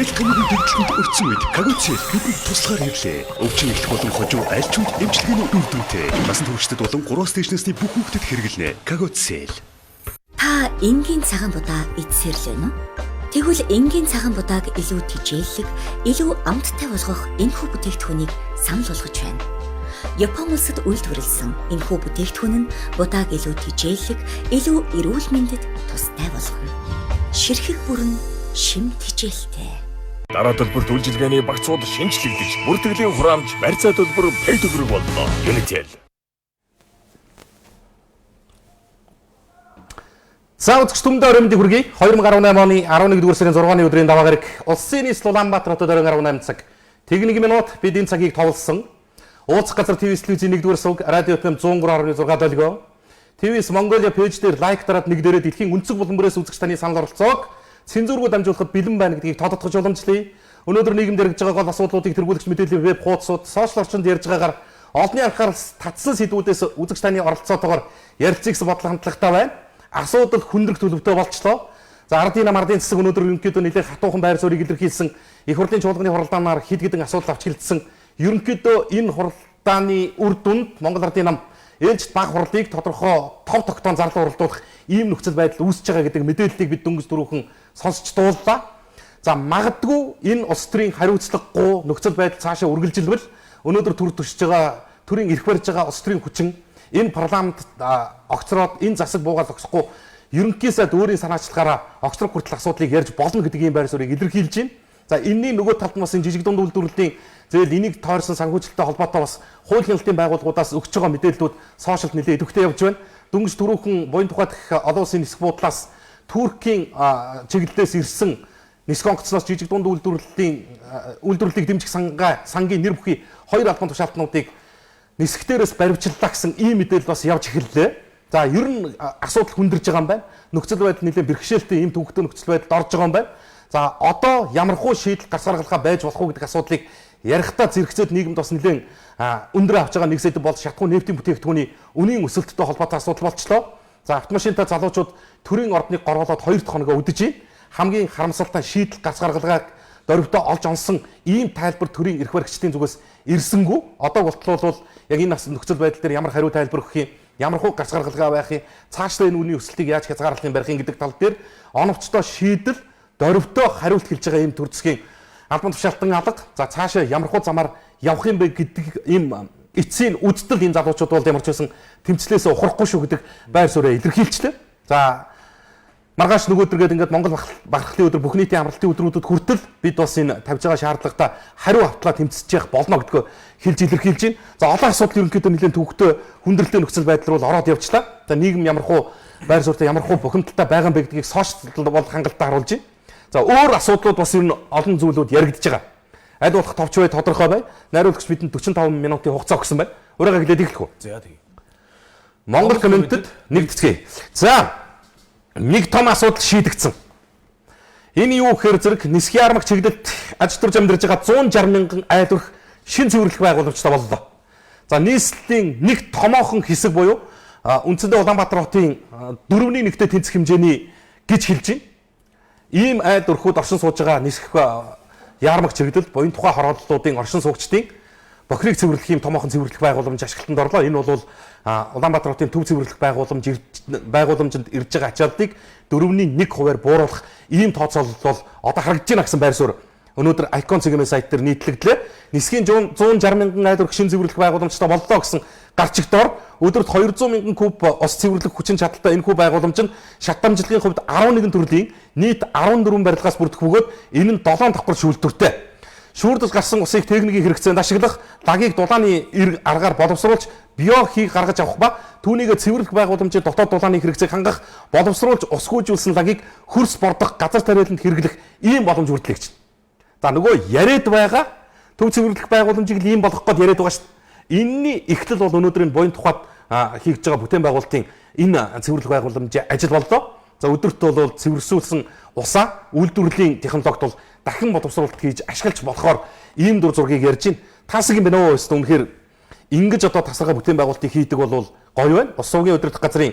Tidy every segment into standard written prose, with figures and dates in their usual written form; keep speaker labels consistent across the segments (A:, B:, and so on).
A: Нэг томгийн дэвшлэнд өрцөн үед Кагуци бидний туслахаар ирлээ. Өвчин их болон хожуу аль ч үед эмчилгээний үрдүүтэй. Насан туршид болон 3 стейшнэсний бүх хүүхдэд хэрэглэнэ. Кагуци.
B: Та энгийн цагаан будаа эзсэрлээ нү? Тэгвэл энгийн цагаан будааг илүү тижээлэг, илүү амттай болгох энэхүү бүтээгдэхүүнийг санал болгож байна. Япон улсад үйлдвэрлэсэн энэхүү бүтээгдэхүүн нь будааг илүү тижээлэг, илүү эрүүл мэндэд тустай болгоно. Ширхэг бүрэн шим тижээлтэй.
C: Дараа төлбөрт үйлчилгээний багцууд шинжлэгдэж, бүртгэлийн хураамж, барьцаа төлбөр, пэй төлбөр болно. Unitel.
D: За үзэгч түмдээ өрөөмдийг хүргэе. 2018 оны 11-р сарын 6-ны өдрийн даваа гараг Улсын нийслэл Улаанбаатар хотод 18 цаг. Тэг 1 минут бид энэ цагийг товлсон. Ууцх газар ТV телевизийн 1-р сувг радио FM 103.6 долгио. ТВС Монголиа пэйж дээр лайк дараад нэг дээрээ дэлхийн өнцөг буланбарээс үзэгч таны санал оролцоог цензургүй дамжуулахад бэлэн байна гэдгийг тодотгож уламжлая. Өнөөдөр нийгэмд яригдж байгаа гол асуудлуудыг тэргүүлэгч мэдээллийн веб хуудасууд, сошиал орчинд ярьж байгаагаар олонний анхаарал татсан сэдвүүдээс үзэгч таны оролцоотойгоор ярилцгийг бодол хандлагатай байна. Асуудал хүндрэх төлөвтэй болчлоо. За ардын нам ардын цэцэг өнөөдөр ерөнхийдөө нэлээд хатуухан байр суурийг илэрхийлсэн их хурлын чуулганы хуралдаанаар хэд хэдэн асуудал авч хэлсэн. Ерөнхийдөө энэ хуралдааны үр дүнд Монгол ардын нам ээлжид баг хурлыг тодорхой тов тогтоон зарлал уралдуулах ийм нөхцөл байдал үүсэж байгаа гэдэг мэдээллийг бид дөнгөж дөрөвхөн сонсч дууллаа. За магадгүй энэ улс төрийн хариуцлагагүй нөхцөл байдал цаашаа үргэлжилбэл өнөөдөр төр төсөж байгаа төрийн эрх барьж байгаа улс төрийн хүчин энэ парламент огцроод энэ засаг буугаал огсохгүй ерөнхий сайд өөрийн санаачлагаараа огцрог хүртэл асуудлыг ярьж болно гэдэг ийм байр суурийг илэрхийлж байна. За энэний нөгөө талд нь бас энэ жижиг дунд үйлдвэрлэлийн зээл энийг тойрсон санхүүжилттэй холбоотой бас хууль хяналтын байгууллагуудаас өгч байгаа мэдээллүүд сошиалд нэлээд идэвхтэй явж байна. Дөнгөж түрүүхэн буян тухай дэх олон улсын нисэх буудлаас Туркийн чиглэлээс ирсэн нисэх онгоцноос жижиг дунд үйлдвэрлэлийг дэмжих сангийн нэр бүхий хоёр албан тушаалтнуудыг нисэх дээрээс баримжиллаа гэсэн ийм мэдээлэл бас явж эхэллээ. За ер нь асуудал хүндэрж байгаа юм байна. Нөхцөл байдал нэлээд бэрхшээлтэй ийм төвөгтэй нөхцөл байдалд орж байгаа юм байна. За одоо ямархуу шийдэл гарц гаргалгаа байж болох уу гэдэг асуудлыг ярихдаа зэрэгцээд нийгэмд бас нэлээд өндөр авч байгаа нэг сэдв бол шатхуун нефтийн бүтээгдэхүүний үнийн өсөлттэй холбоотой асуудал болчлоо. За автомашинтай залуучууд төрийн ордныг горголоод 2 дахь хоногоо үдэж байна. Хамгийн харамсалтай шийдэл гарц гаргалгааг дөрвдөө олж онсон ийм тайлбар төрийн эрх баригчдын зүгээс ирсэнгүй. Одоо болтлол яг энэ нөхцөл байдал дээр ямар хариу тайлбар өгөх юм, ямар хуу гарц гаргалгаа байх юм, цаашдаа энэ үнийн өсөлтийг яаж хязгаарлах юм барих юм гэдэг тал дээр оновчтой шийдэл дөрвдөө хариулт хэлж байгаа ийм төр засгийн албан тушаалтан алга. За цаашаа ямар хуу замаар явах юм бэ гэдэг ийм эцсийн үздэл ийм залуучууд бол ямар ч байсан тэмцлээс ухрахгүй шүү гэдэг байр сууриа илэрхийлчлээ. За маргааш нөгөөдргээд ингээд Монгол багцлын өдөр бүх нийтийн амралтын өдрүүдэд хүртэл бид бас энэ тавьж байгаа шаардлагатай хариу автлаа тэмцэж явах болно гэдгөө хэлж илэрхийлж байна. За олон асуудал ерөнхийдөө нэлээд төвөгтэй хүндрэлтэй нөхцөл байдал руу ороод явчлаа. За нийгэм ямар хуу байр суурьтай ямар хуу бухимдалтай байгаа юм бэ гэдгийг сошиал бол хангалттай харуулж байна. За өөр асуудлууд бас ер нь олон зүйлүүд яригдж байгаа. Аль болох товч бай тодорхой бай. Найруулагч бидэнд 45 минутын хугацаа өгсөн байна. Ураагаа хэлээд эхлэх үү? За тэгье. Монгол комментэд нэгдэцгээе. За нэг том асуудал шийдэгдсэн. Энэ юу гэхээр зэрэг нисхийн армаг чиглэлд аж төрж амьдарч байгаа 160 мянган айл өрх шин цэвэрлэх байгууламжтай боллоо. За нийслэлийн нэг томоохон хэсэг буюу үндсэндээ Улаанбаатар хотын 4/1-тэй тэнцэх хэмжээний гэж хэлж байна. Ийм айл өрхүүд оршин сууж байгаа нисэх яармаг чиглэл буян тухай хороодлуудын оршин суугчдын бохирыг цэвэрлэх юм томоохон цэвэрлэх байгууламж ашиглалтанд орлоо. Энэ бол Улаанбаатар хотын төв цэвэрлэх байгууламжинд ирж байгаа ачааллыг 4/1% бууруулах ийм тооцоолол бол одоо харагдаж байна гэсэн байр суурь өнөөдөр Icon цэгийн сайт дээр нийтлэгдлээ. Нисхийн 160 мянган айл өрх шин цэвэрлэх байгууламжтай боллоо гэсэн гарчигдоор өдөрт 200 мянган куб ус цэвэрлэх хүчин чадалтай энэ хүү байгууламж нь шат дамжлагын хувьд 11 төрлийн нийт 14 барилгаас бүрдэх бөгөөд энэ нь 7 давхар шүүлтүртэй. Шүүрдэс гарсан усыг техникийн хэрэгцээнд ашиглах, лагийг дулааны аргаар боловсруулж биохийг гаргаж авах ба түүнийг цэвэрлэх байгууламжийн дотоод дулааны хэрэгцээг хангах, боловсруулж усгүйжүүлсэн лагийг хөрс бордох, газар тариаланд хэрэглэх ийм боломж бүрдлэгч. За нөгөө яриад байгаа төв цэвэрлэх байгууламжийг л ийм болгох гээд яриад байгаа шүү дээ. Энэний эхлэл бол өнөөдөр энэ буян тухайд хийж байгаа бүтээн байгуулалтын энэ цэвэрлэх байгууламжийн ажил боллоо. За өдөрт бол цэвэрсүүлсэн усаа үйлдвэрлэлийн технологид бол дахин боловсруулалт хийж ашиглаж болохоор ийм дур зургийг ярьж байна. Тасаг юм байна уу гэсэн үнэхээр ингэж одоо тасархай бүтээн байгуулалтыг хийдэг бол гоё байна. Ус сувгийн удирдах газрын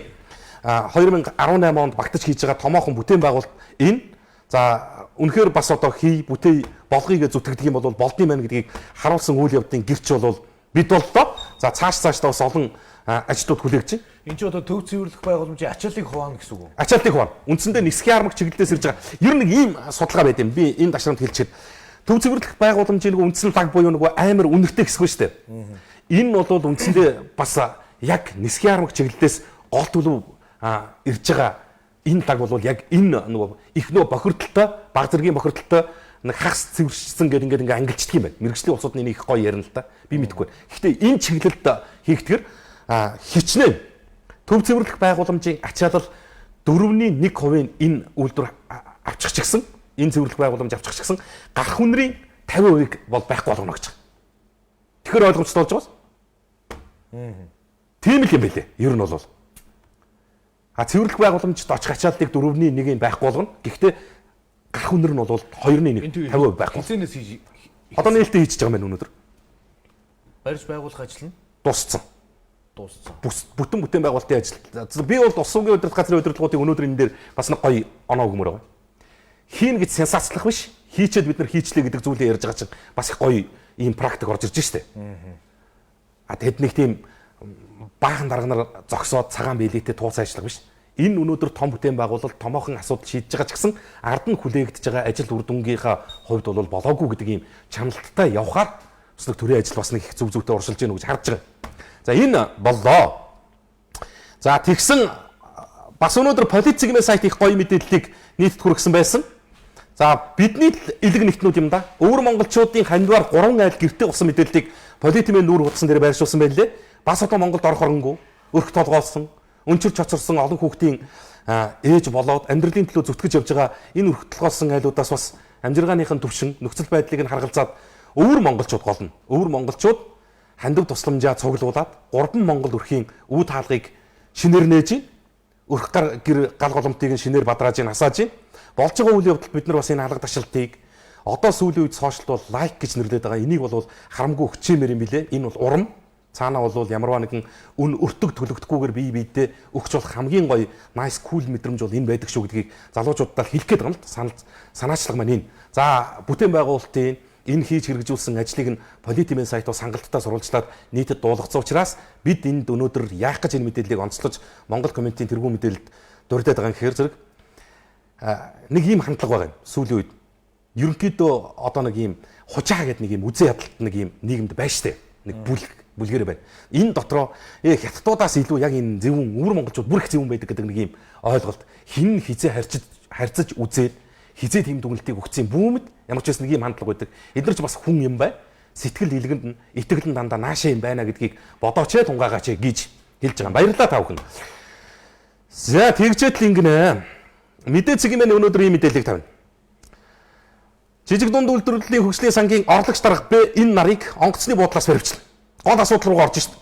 D: 2018 онд багтаж хийж байгаа томоохон бүтээн байгуулалт энэ. За үнэхээр бас одоо хий бүтээ болгоёг зүтгэдэг юм бол болдсон байна гэдгийг харуулсан үйл явдлын гэрч бол бид боллоо. За цаашдаа бас олон ажилтнууд хүлээгч байна.
C: Энд чинь одоо төв цэвэрлэх байгууламжийн ачааллыг хуваана гэсэн үг үү?
D: Ачааллыг хуваана. Үндсэндээ нисхийн армаг чиглэлээс ирж байгаа. Ер нь ийм судалгаа байд юм. Би энэ дашрамд хэлчихэд төв цэвэрлэх байгууламжийн нэг үндсэн лаг буюу нэг амар үнэртэй хэсэг шүү дээ. Энэ бол үндсэндээ бас яг нисхийн армаг чиглэлээс гол төлөв ирж байгаа энэ даг бол яг энэ нөгөө их нөө бохирдолтой баг зэргийн бохирдолтой нэг хагас цэвэршсэн гэдэг ингээд ангилчдаг юм байна. Мэргэжлийн улсууд энэ их гоё ярина л та. Би мэдэхгүй. Гэхдээ энэ чиглэлд хийгдгээр хичнээн төв цэвэрлэх байгууламжийн ачаалал 4.1% энэ үйлдвэр авчих ч гэсэн энэ цэвэрлэх байгууламж авчих ч гэсэн гарах үнэрийн 50% бол байхгүй болгоно гэж байна. Тэгэхээр ойлгомжтой болж байгаа юм. Тийм л юм байлээ. Ер нь бол цэвэрлэх байгууламжид очих ачааллыг 4.1-ийг байхгүй болгоно. Гэхдээ гарах үнэр нь бол 2.1 50% байхгүй.
C: Хизэнээс хийж
D: одоо нээлттэй хийчихэж байгаа юм өнөөдөр.
C: барьж байгуулах ажил нь
D: Дууссан.
C: Бүтэн
D: бүтээн байгуулалтын ажил. Би бол Ус сүнгийн удирдах газрын удирдлагуудыг өнөөдөр энэ дээр бас нэг гоё оноо өгмөр байгаа. Хийн гэж сенсацлах биш. Хийчээд бид нар хийчлээ гэдэг зүйлээ ярьж байгаа чинь бас их гоё ийм практик орж ирж штэ. Тэгэд нэг тийм баахан дарга нар зогсоод цагаан биелэгтэй тууц ажиллах биш. Энэ өнөөдөр том бүтээн байгуулалт томоохон асуудал шийдэж байгаа ч гэсэн ард нь хүлээгдэж байгаа ажил үр дүнгийнхаа хувьд бол болоогүй гэдэг ийм чаналттай явхаар бас нэг төрийн ажил бас нэг их зүв зүйтэй уршилж гэнэ гэж харж байгаа. За энэ боллоо. За тэгсэн бас өнөөдөр полицийн сайт их гоё мэдээллийг нийтэд хүргэсэн байсан. За бидний элэг нэгтнүүд юм да. Өвөр монголчуудын хандвар 3 айл гэртээ усан мэдээллийг политимын нүүр худсан дээр байршуулсан байлээ. Бас одоо Монголд орох оронгүй, өрх толгоолсон, өнчир чоцорсон олон хүүхдийн ээж болоод амьдралын төлөө зүтгэж явж байгаа энэ өрх толгоолсон айлуудаас бас амжиргааныхын төвшин нөхцөл байдлыг нь харгалзаад өвөр монголчууд голно. Өвөр монголчууд хандив тусламжаа цуглуулад 3 монгол өрхийн үе таалгыг шинээр нээж, өрх гэр гал голомтыг нь шинээр бадрааж насааж, болж байгаа үйл явдал бид нар бас энэ алга ташаалтыг одоо сүүлийн үед сошиалд бол лайк гэж нэрлэдэг байгаа. Энийг бол харамгүй өгчөмөр юм билэ. Энэ бол урам. Цаанаа бол ямарваа нэгэн үн өртөг төлөгдөхгүйгээр бие биедээ өгч болох хамгийн гоё nice cool мэдрэмж бол энэ байдаг шүү гэдгийг залуучуудад хэлэх гээд байгаа юм л санаачлага маань энэ. За бүтээн байгуулалтын энэ хийж хэрэгжүүлсэн ажлыг нь политимын сайтаа сангалттай сурвалжлаад нийтэд дуулгацсан учраас бид энд өнөөдөр яах гэж энэ мэдээллийг онцлож Монгол комментийн тэргуун мэдээлэлд дурдаад байгаа гэхээр зэрэг нэг ийм хандлага байгаа юм сүүлийн үед. Ерөнхийдөө одоо нэг ийм хужаа гэдэг нэг ийм үзэн ядалт нэг ийм нийгэмд байна штэ. Нэг бүлгэр байна. Энэ дотроо хятадуудаас илүү яг энэ зөвүүн өвөр монголчууд бүр их зөвүүн байдаг гэдэг нэг ийм ойлголт. Хин хизээ харьцаж үзээд хизээ тийм дүгнэлтийг өгсөн бүүмэд ямар ч нэг ийм хандлага байдаг. Эдгээр ч бас хүн юм бай. Сэтгэл илгэнд нь итгэлэн дандаа наашаа юм байна гэдгийг бодооч тунгаагаач гэж хэлж байгаа. Баярлалаа та бүхэн. За тэгжээд л ингэнэ. Мэдээ цэгийн маань өнөөдөр ийм мэдээллийг тавина. Жижиг дунд үйлдвэрлэлийн хөгжлийн сангийн орлогч дарга Б энэ нарыг онгоцны буудлаас баривчлаа. Гол асуудал руу орж шít.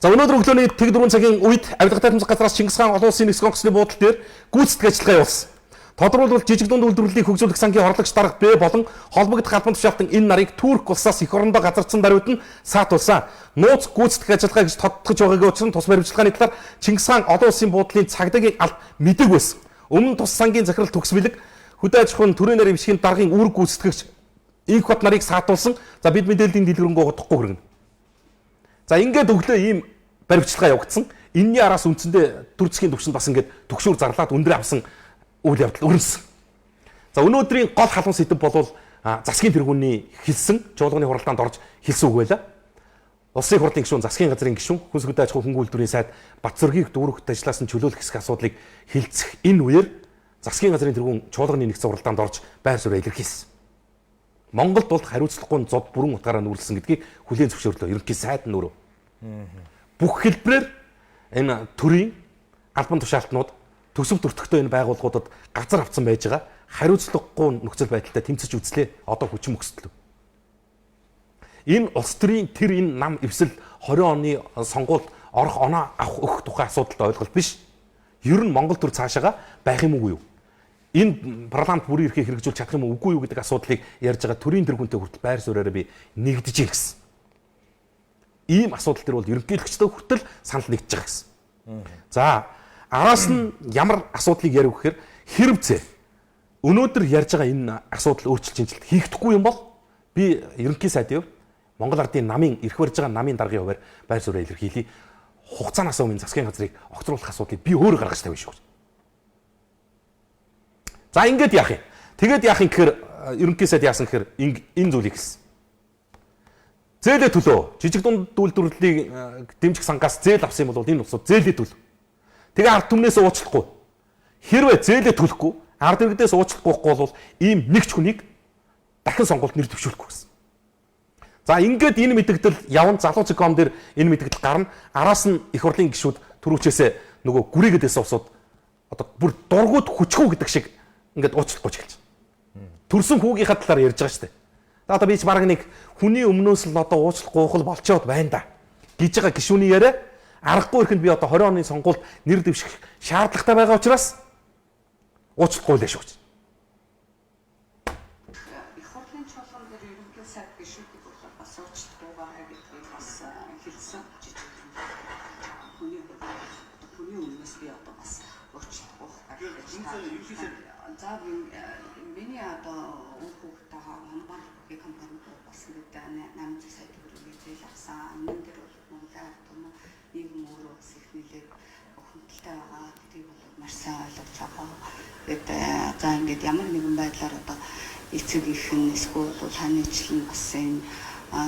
D: За өнөөдөр өглөөний тэг 4 цагийн үед авилга таймцаг газраас Чингис хаан олон улсын нисэх онгоцны буудлын дээр гүйцэтгэх ажиллагаа явуулсан. Тодорхойлбол жижиг дунд үйлдвэрлэлийн хөгжүүлэх сангийн орлогч дарга Б болон холбогдох албан тушаалтан энэ нарыг Турк улсаас эх орондоо газардсан даруйд нь саатуулсан. Нууц гүйцэтгэх ажиллагаа гэж тодтогч байгаагийн утсан тус баримтчилгааны талаар Чингис хаан олон улсын буудлын цагдаагийн алба мэдээг байсан. Өмнө тус сангийн захирал төгс бэлэг хөдөө аж ахуйн төрийн нарийн бишгийн даргын үүрэг гүйцэтгэгч инх бат нарыг саатуулсан. За бид мэдээллийн дэлгэрэнгүй удахгүй хүргэнэ. За ингээд өглөө ийм баримтчилгаа явагдсан. Энийний араас үндсэндээ төр засгийн төвчөнд бас ингээд төгшүүр зарлаад өндөр авсан үйл явдал өрнөсөн. За өнөөдрийн гол халуун сэдэв бол засгийн тэргүүний хэлсэн чуулганы хуралдаанд орж хэлсэн үг байлаа. Улсын хурлын гишүүн, засгийн газрын гишүүн, хүнс хөдөө аж ахуй хөнгөн үйлдвэрийн сайд Батцэргийг дүүрэгт ажилласан чөлөөлөх хэсэг асуудлыг хэлцэх энэ үеэр засгийн газрын тэргүүн чуулганы нэгдсэн хуралдаанд орж байр суурь илэрхийлсэн. Монголд бол хариуцлагагүй зод бүрэн утгаараа нүүрлсэн гэдгийг хүлээн зөвшөөрлөө. Ерөнхий сайд нь өөрөө. Бүх хэлбэрээр энэ төрийн албан тушаалтнууд төсөв төртөгтэй энэ байгууллагуудад газар авсан байж байгаа хариуцлагагүй нөхцөл байдалтай тэмцэж үзлээ. Одоо хүчин мөксөлөө. Энэ улс төрийн тэр энэ нам эвсэл 20 оны сонгуульд орох оноо авах өгөх тухай асуудалтай ойлголт биш. Ер нь Монгол төр цаашаага байх юм уу юу? Энэ парламент бүрийн эрхийг хэрэгжүүлж чадах юм үгүй юу гэдэг асуудлыг ярьж байгаа төрийн тэргүүнтэй хүртэл байр суурьаараа би нэгдэж ийн гэсэн. Ийм асуудал төр бол ерөнхийлөгчдөө хүртэл санал нэгдэж байгаа гэсэн. За араас нь ямар асуудлыг ярих гэхээр хэрвээ өнөөдөр ярьж байгаа энэ асуудал өөрчлөлт шинжилт хийгдэхгүй юм бол би ерөнхий сайдын хувьд Монгол Ардын намын эрх барьж байгаа намын даргын хуваар байр суурь илэрхийлье. Хугацаанаас өмнө засгийн газрыг огцруулах асуудлыг би өөрөө гаргаж тавина шүү. За ингээд яах юм? Тэгээд яах юм гэхээр ерөнхий сайд яасан гэхээр энэ зүйлийг хэлсэн. Зээлээ төлөө жижиг дунд үйлдвэрлэлийг дэмжих сангаас зээл авсан юм бол энэ улсууд зээлээ төлөө. Тэгээ ард түмнээс уучлахгүй. Хэрвээ зээлээ төлөхгүй ард иргэдээс уучлахгүй бол ийм нэг ч хүнийг дахин сонгуульд нэр дэвшүүлэхгүй гэсэн. За ингээд энэ мэдээлэл явна залууцком дээр энэ мэдээлэл гарна. Араас нь их хурлын гишүүд түрүүчээсээ нөгөө гүрийгээд байсан усууд одоо бүр дургууд хүчгүй гэдэг шиг ингээд уучлахгүй ч гэлж. Төрсөн хүүгийнхаа талаар ярьж байгаа шүү дээ. Одоо би ч баг нэг хүний өмнөөс л одоо уучлахгүй хол болчоод байна да гэж байгаа гишүүний яриа аргагүй ихэнд би одоо 20 оны сонгуульд нэр дэвших шаардлагатай байгаа учраас уучлахгүй л шүү.
E: Их хурлын чуулган дээр ерөнхий сайд гишүүдийг бол бас уучлахгүй байгаа гэдгийг бас хэлсэн. Хүний өмнөөс би одоо бас уучлахгүй гэж. За миний одоо үр хүүхдтэйгээ хамгаалалтын компани бас гэдэг 800 сая төгрөгийг зээл авсан. Энэ дээр бол Монголын том нийгэм өөрөө бас их нэлээд хөндлөлтэй байгаа. Гэдгийг бол маш сайн ойлгож байгаа. Тэгээд за ингээд ямар нэгэн байдлаар одоо эцэг ихэн эсвэл ханичлан бас энэ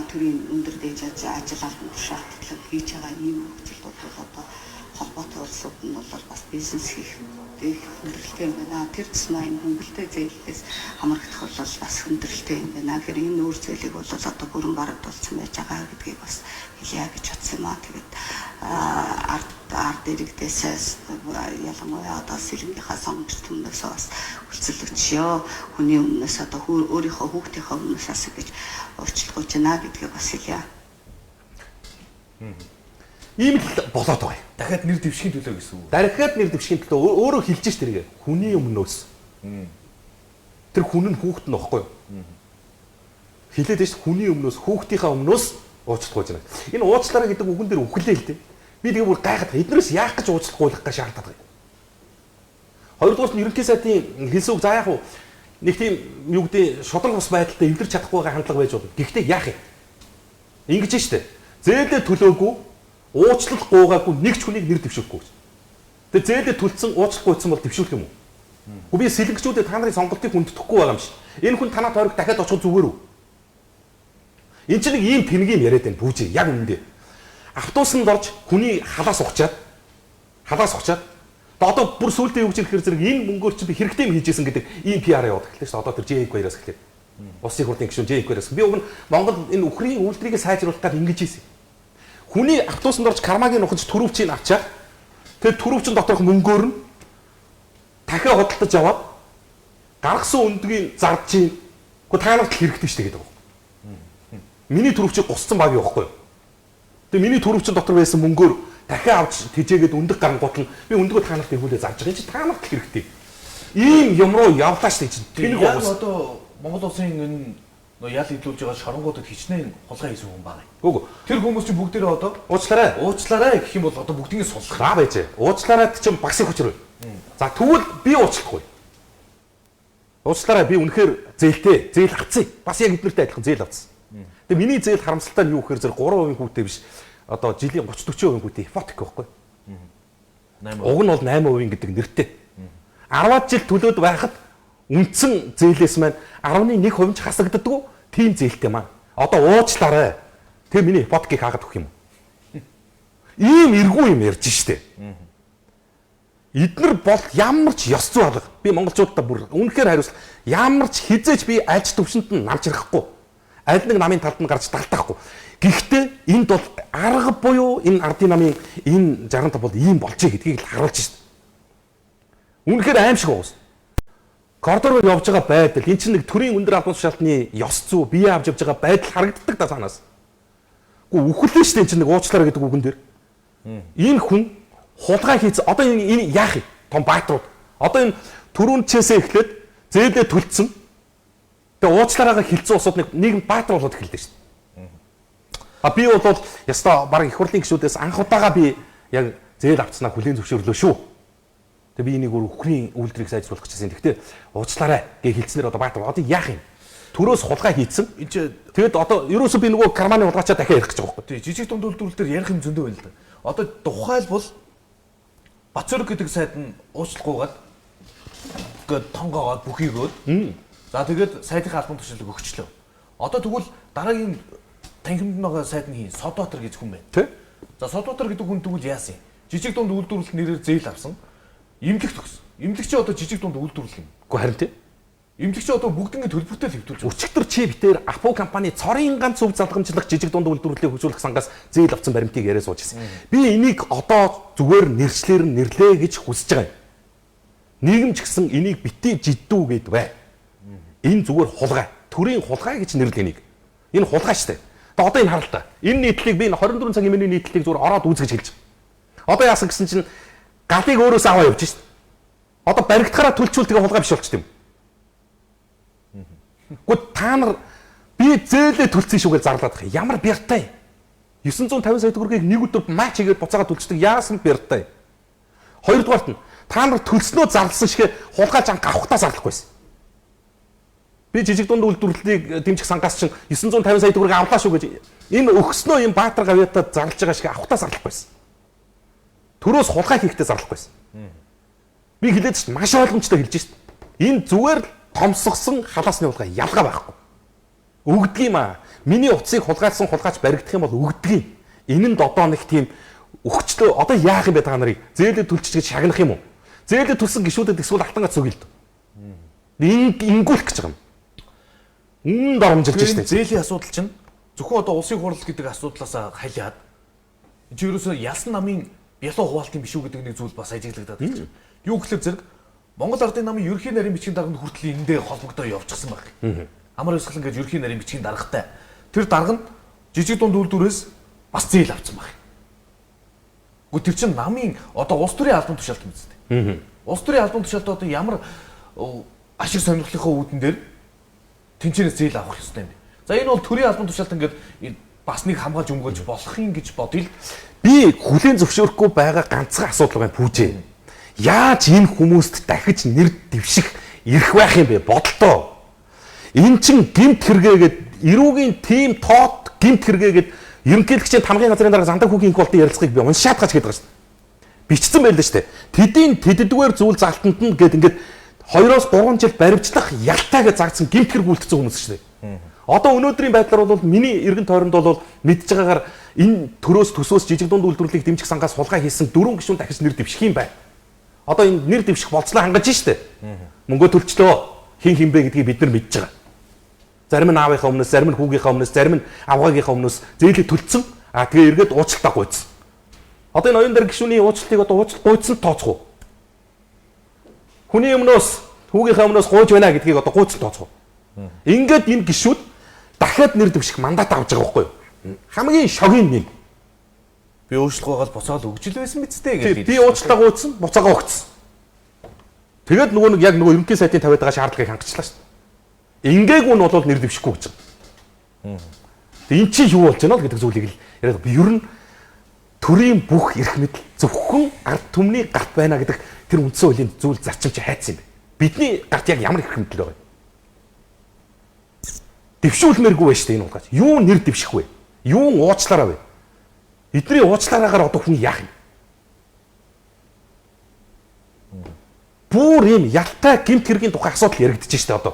E: төрийн өндөр дээд ажил албан тушаалтал хийж байгаа ийм нөхцөлд бол одоо холбоотой улсууд нь бол бас бизнес хийх хөндрөлтэй юм байна. Тэр тусмаа энэ хөнгөлтэй зээлээс хамрагдах бол бас хөндрөлтэй юм байна. Тэгэхээр энэ нүүр зээлийг бол одоо бүрэн барагдуулсан байж байгаа гэдгийг бас хэлье гэж бодсон юм аа. Тэгээд ард иргэдээс ялангуяа одоо сэлэнгийнхаа сонгогч түмнээс бас хүлцэл өчьё. Хүний өмнөөс одоо өөрийнхөө хүүхдийнхээ өмнөөс асуу гэж уучлах гэж байна гэдгийг бас хэлье.
D: Ийм л болоод байгаа юм.
C: Дахиад нэр дэвшихийн төлөө гэсэн үг.
D: Дахиад нэр дэвшихийн төлөө өөрөө хэлж ш тэргээ. Хүний өмнөөс. Тэр хүн нь хүүхэд нь واخгүй юу? Хэлээд ш хүний өмнөөс хүүхдийнхаа өмнөөс уучлахгүй гэж байна. Энэ уучлаарай гэдэг үгэн дээр үхлээ л дээ. Би тэгээ бүр гайхаад эднээс яах гэж уучлахгүйх гэж шаардаад байгаа юм. Хоёрдугаар нь ерөнхий сайдын хэлсэн үг за яах вэ? Нэг тийм юу гэдэг шудраг ус байдалтай эвлэрч чадахгүй байгаа хандлага байж болно. Гэхдээ яах юм? Ингэж штэ. Зээлээ төлөөгүй уучлах гуугаагүй нэг ч хүнийг нэр дэвшүүлэхгүй гэж. Тэгээ зээлээ төлсөн уучлахгүй байсан бол дэвшүүлэх юм уу? Гэхдээ би сэлэнгчүүдэд та нарын сонголтыг хүндэтгэхгүй байгаа юм шиг. Энэ хүн танаа тойрог дахиад очих зүгээр үү? Энд чинь нэг ийм тэнгийн яриад байна бүүжээ яг үнэндээ. Автобусанд орж хүний халаас ухчаад одоо бүр сүултээ юу гэж ихээр зэрэг энэ мөнгөөр чи би хэрэгтэй юм хийжсэн гэдэг ийм PR яваад эхэллээ шүү дээ. Одоо тэр J2-аас эхлэв. Улсын хурлын гишүүн J2-аас. Би уг нь Монгол энэ өхрийн үйлдвэрийг сайжруулах гэж ингэж хийсэн. Хүний автобусанд орж кармагийн нухаж төрөвчийг авчаад тэгээд төрөвчин доторх мөнгөөр нь дахиад худалдаж аваад гаргасан үндгийн зарж чинь гэхдээ таанагт хэрэгтэй шүү дээ гэдэг. Миний төрөвчийг гусцсан баг явахгүй юу? Тэгээ миний төрөвчин дотор байсан мөнгөөр дахиад авч тэжээгээд өндөг гарангуут нь би өндгөө таанагт ирүүлээ зарж байгаа. Энд чинь таанагт хэрэгтэй. Ийм юм руу явлаа шүү дээ.
C: Тэнийг одоо Монгол улсын энэ ял хөдлүүлж байгаа шоронгуудад хичнээн хулгай хийсэн хүн байгаа.
D: Үгүй.
C: Тэр хүмүүс чинь бүгдээрээ одоо
D: уучлаарай
C: гэх юм бол одоо бүгднийг суллах
D: байж. Уучлаарай чинь багсыг хүчрээ. За тэгвэл би уучлахгүй. Уучлаарай би үнэхээр зээл авцъя. Бас яг эднэртэй адилхан зээл авцсан. Тэгээ миний зээл харамсалтай нь юу гэхээр зэрэг 3% хүүтэй биш. Одоо жилийн 30-40% хүүтэй ипотек байхгүй. Уг нь бол 8% гэдэг нэртэй. 10 жил төлөөд байхад үндсэн зээлээс маань 11% ч хасагддаггүй тийм зээлтэй маань. Одоо уучлаарай. Тэгээ миний ипотекийг хаагаад өгөх юм уу? Ийм эргүү юм ярьж штэ. Эднэр бол ямар ч ёс зүй алга. Би монголчуудаа бүр үнэхээр хариуцлаа. Ямар ч хизээч би альч төвшөнд нь намж ирэхгүй. Аль нэг намын талд нь гарч талтахгүй. Гэхдээ энд бол арга буюу энэ ардын намын энэ 65 бол ийм болжээ гэдгийг л харуулж штэ. Үнэхээр аимшиг уус. Коридороор явж байгаа байдал эн чинь нэг төрийн өндөр албан тушаалтны ёс зүй бие авч явж байгаа байдал харагддаг да санаас. Гэхдээ үхэлээ штэ эн чинь нэг уучлаарай гэдэг үгэн дээр. Энэ хүн хулгай хийц одоо энэ яах юм? Том баатрууд. Одоо энэ төрүүнчээсээ эхлээд зээлээ төлцсөн. Тэгээ уучлаарайгаа хилцэн усууд нэг баатар болоод эхэллээ штэ. Би бол ястаа баг их хурлын гишүүдээс анх удаага би яг зээл авцснаа хүлээн зөвшөөрлөө шүү. Тэгээ би энийг өхрийн үйлдвэрийг сайжруулах гэсэн. Гэхдээ уучлаарай гэж хэлснээр одоо Баатар одоо яах юм? Төрөөс хулгай хийцэн. Тэгэд одоо ерөөсөө би нөгөө карманы хулгайчаа дахиад ярих гэж байгаа байхгүй.
C: Тий, жижиг дунд үйлдвэрлэл дээр ярих юм зөндөө байна л да. Одоо тухайлбал Бацөрөг гэдэг сайд нь уучлахгүйгээд тонгоогоод бүхийгөөд за тэгээд сайдын албан тушаалыг өгчлөө. Одоо тэгвэл дараагийн танхимд байгаа сайд нь Содотор гэж хүн байна.
D: Тий.
C: За Содотор гэдэг хүн тэгвэл яасан юм? Жижиг дунд үйлдвэрлэлт нэрээр зээл авсан. Имлэгт өгсөн. Имлэг чи одоо жижиг дунд үйлдвэрлэл юм.
D: Гэхдээ харин тий.
C: Имлэг чи одоо бүгднийг төлбөртэй хэвтүүлж байгаа.
D: Өчигдөр чи битээр Апple компани цорын ганц зөв залгамжлах жижиг дунд үйлдвэрлэлийг хөгжүүлэх сангаас зээл авсан баримтыг яриа сууж ирсэн. Би энийг одоо зүгээр нэрчлэр нь нэрлээ гэж хүсэж байгаа юм. Нийгэм ч гэсэн энийг битээ жиддүү гэд бай. Энэ зүгээр хулгай. Төрийн хулгай гэж нэрлэх энийг. Энэ хулгай штэ. Одоо энэ харалтаа. Энэ нийтлэлийг би 24 цагийн миний нийтлэлийг зүгээр ороод үзгэж хэлж байгаа. Одоо яасан гэсэн чинь галыг өөрөөс аваа явж штэ. Одоо баригдахаараа төлчүүл тэгээ хулгай биш болчих юм. Гэхдээ та нар би зээлээ төлцсөн шүү гэж зарлаад байгаа. Ямар бяртай. 950 сая төгрөгийг нэг өдөр матч хийгээд буцаагаад төлчдөг яасан бяртай. Хоёрдугаарт нь та нар төлснөө зарласан шигэ хулгай жан гавхтаа зарлахгүйсэн. Би жижиг дунд үйлдвэрлэлийг дэмжих сангаас чинь 950 сая төгрөг авлаа шүү гэж энэ өгснөө юм Баатар гавьятаа зарлж байгаа шиг авахтаа зарлахгүйсэн. Төрөөс хулгай хийхдээ зарлахгүйсэн. Би хэлээд чинь маш ойлгомжтой хэлж шít. Энэ зүгээр томсгосон халаасны хулгай ялгаа байхгүй. Өгдөг юм аа. Миний утсыг хулгайлсан хулгайч баригдах юм бол өгдөг юм. Энэ нь одоо нэг тийм өгчлөө одоо яах юм бэ та нарыг? Зээлээ төлчих гэж шагнах юм уу? Зээлээ төлсөн гişүүдэд эсвэл алтангаа цогёлд. Ингүүлэх гэж байгаа юм. Доромжилж штэ.
C: Зээлийн асуудал чинь зөвхөн одоо улсын хурал гэдэг асуудлаас халиад чи ерөөсөө ялсан намын бялуу хуваалт юм биш үү гэдэг нэг зүйл бас ажиглагдаад байна. Юу гэхээр зэрэг Монгол Ардын намын ерөнхий нарийн бичгийн дарганд хүртэл эндээ холбогдоо явчихсан баг. Амар өсгөл ингээд ерөнхий нарийн бичгийн даргатай. Тэр дарга нь жижиг дунд үйлдвэрээс бас зээл авсан баг. Гэхдээ тэр чинь намын одоо улс төрийн албан тушаалт юм зү. Улс төрийн албан тушаалт одоо ямар ашиг сонирхлынхаа үүдэн дээр тэнцэнээс зээл авах ёстой юм бэ? За энэ бол төрийн албан тушаалт ингээд бас нэг хамгаалж өмгөөлж болох юм гэж бодъё л.
D: Би хүлээн зөвшөөрөхгүй байгаа ганцхан асуудал байна пүүжээ. Яаж энэ хүмүүст дахиж нэр дэвших ирэх байх юм бэ? Бодлоо. Эн чин гимт хэрэгээгээд эрүүгийн тим тоот гимт хэрэгээгээд ерөнхийлөгчийн тамгын газрын дараа зандаг хүүгийн инколтын ярилцлагыг би уншаад гаж гэдэг байгаа шүү дээ. Бичсэн байлаа шүү дээ. Тэдийн тэддгээр зүйл залтанд нь гээд ингээд 2-3 жил баримтлах ялтаа гэж заагдсан гимт хэрэг үлдсэн хүмүүс шүү дээ. Одоо өнөөдрийн байдлаар бол миний эргэн тойронд бол мэдж байгаагаар энэ төрөөс төсөөс жижиг дунд үйлдвэрлэлийг дэмжих сангаас хулгай хийсэн 4 гишүүн дахиж нэр дэвших юм байна. Одоо энэ нэр дэвших болцлоо хангаж штэ. Мөнгө төлчлөө хин хинбэ гэдгийг бид нар мэдж байгаа. Зарим нь аавынхаа өмнөөс, зарим нь хүүгийнхаа өмнөөс, зарим нь авгаагийнхаа өмнөөс зээлийг төлцсөн. Тэгээ эргээд уучлалтаа гуйцсан. Одоо энэ оюун дээр гишүүний уучлалтыг одоо уучлалт гуйцсан тооцох уу? Хүний өмнөөс, хүүгийнхаа өмнөөс гуйж байна гэдгийг одоо гуйцсан тооцох уу? Ингээд энэ гишүүд дахиад нэр дэвших мандат авч байгаа байхгүй юу? Хамгийн шогийн нэг.
C: Би уучлах байгаад буцаад өгч л байсан биз дээ гэж.
D: Би уучлалтаа гуйцсан, буцаагаа өгцсөн. Тэгээд нөгөө нэг яг нөгөө ерөнхий сайтын тавиад байгаа шаардлагыг хангацлаа шүү дээ. Ингээгүй нь бол нэр дэвшихгүй гэж байна. Энд чи юу болж байна л гэдэг зүйлийг л яриад би ер нь төрийн бүх эрх мэдэл зөвхөн ард түмний гарт байна гэдэг тэр үндсэн хуулийн зүйл зарчим чи хайцсан юм бэ? Бидний гарт яг ямар эрх мэдэл байгаа юм? Дэвшүүлмээргүй байж тээ энэ улгаач. Юу нэр дэвших вэ? Юу уучлаараа вэ? Эдний уучлаараагаар одоо хүн яах юм? Бүр юм ялтай гэмт хэргийн тухай асуудал яригдчихэж штэ одоо.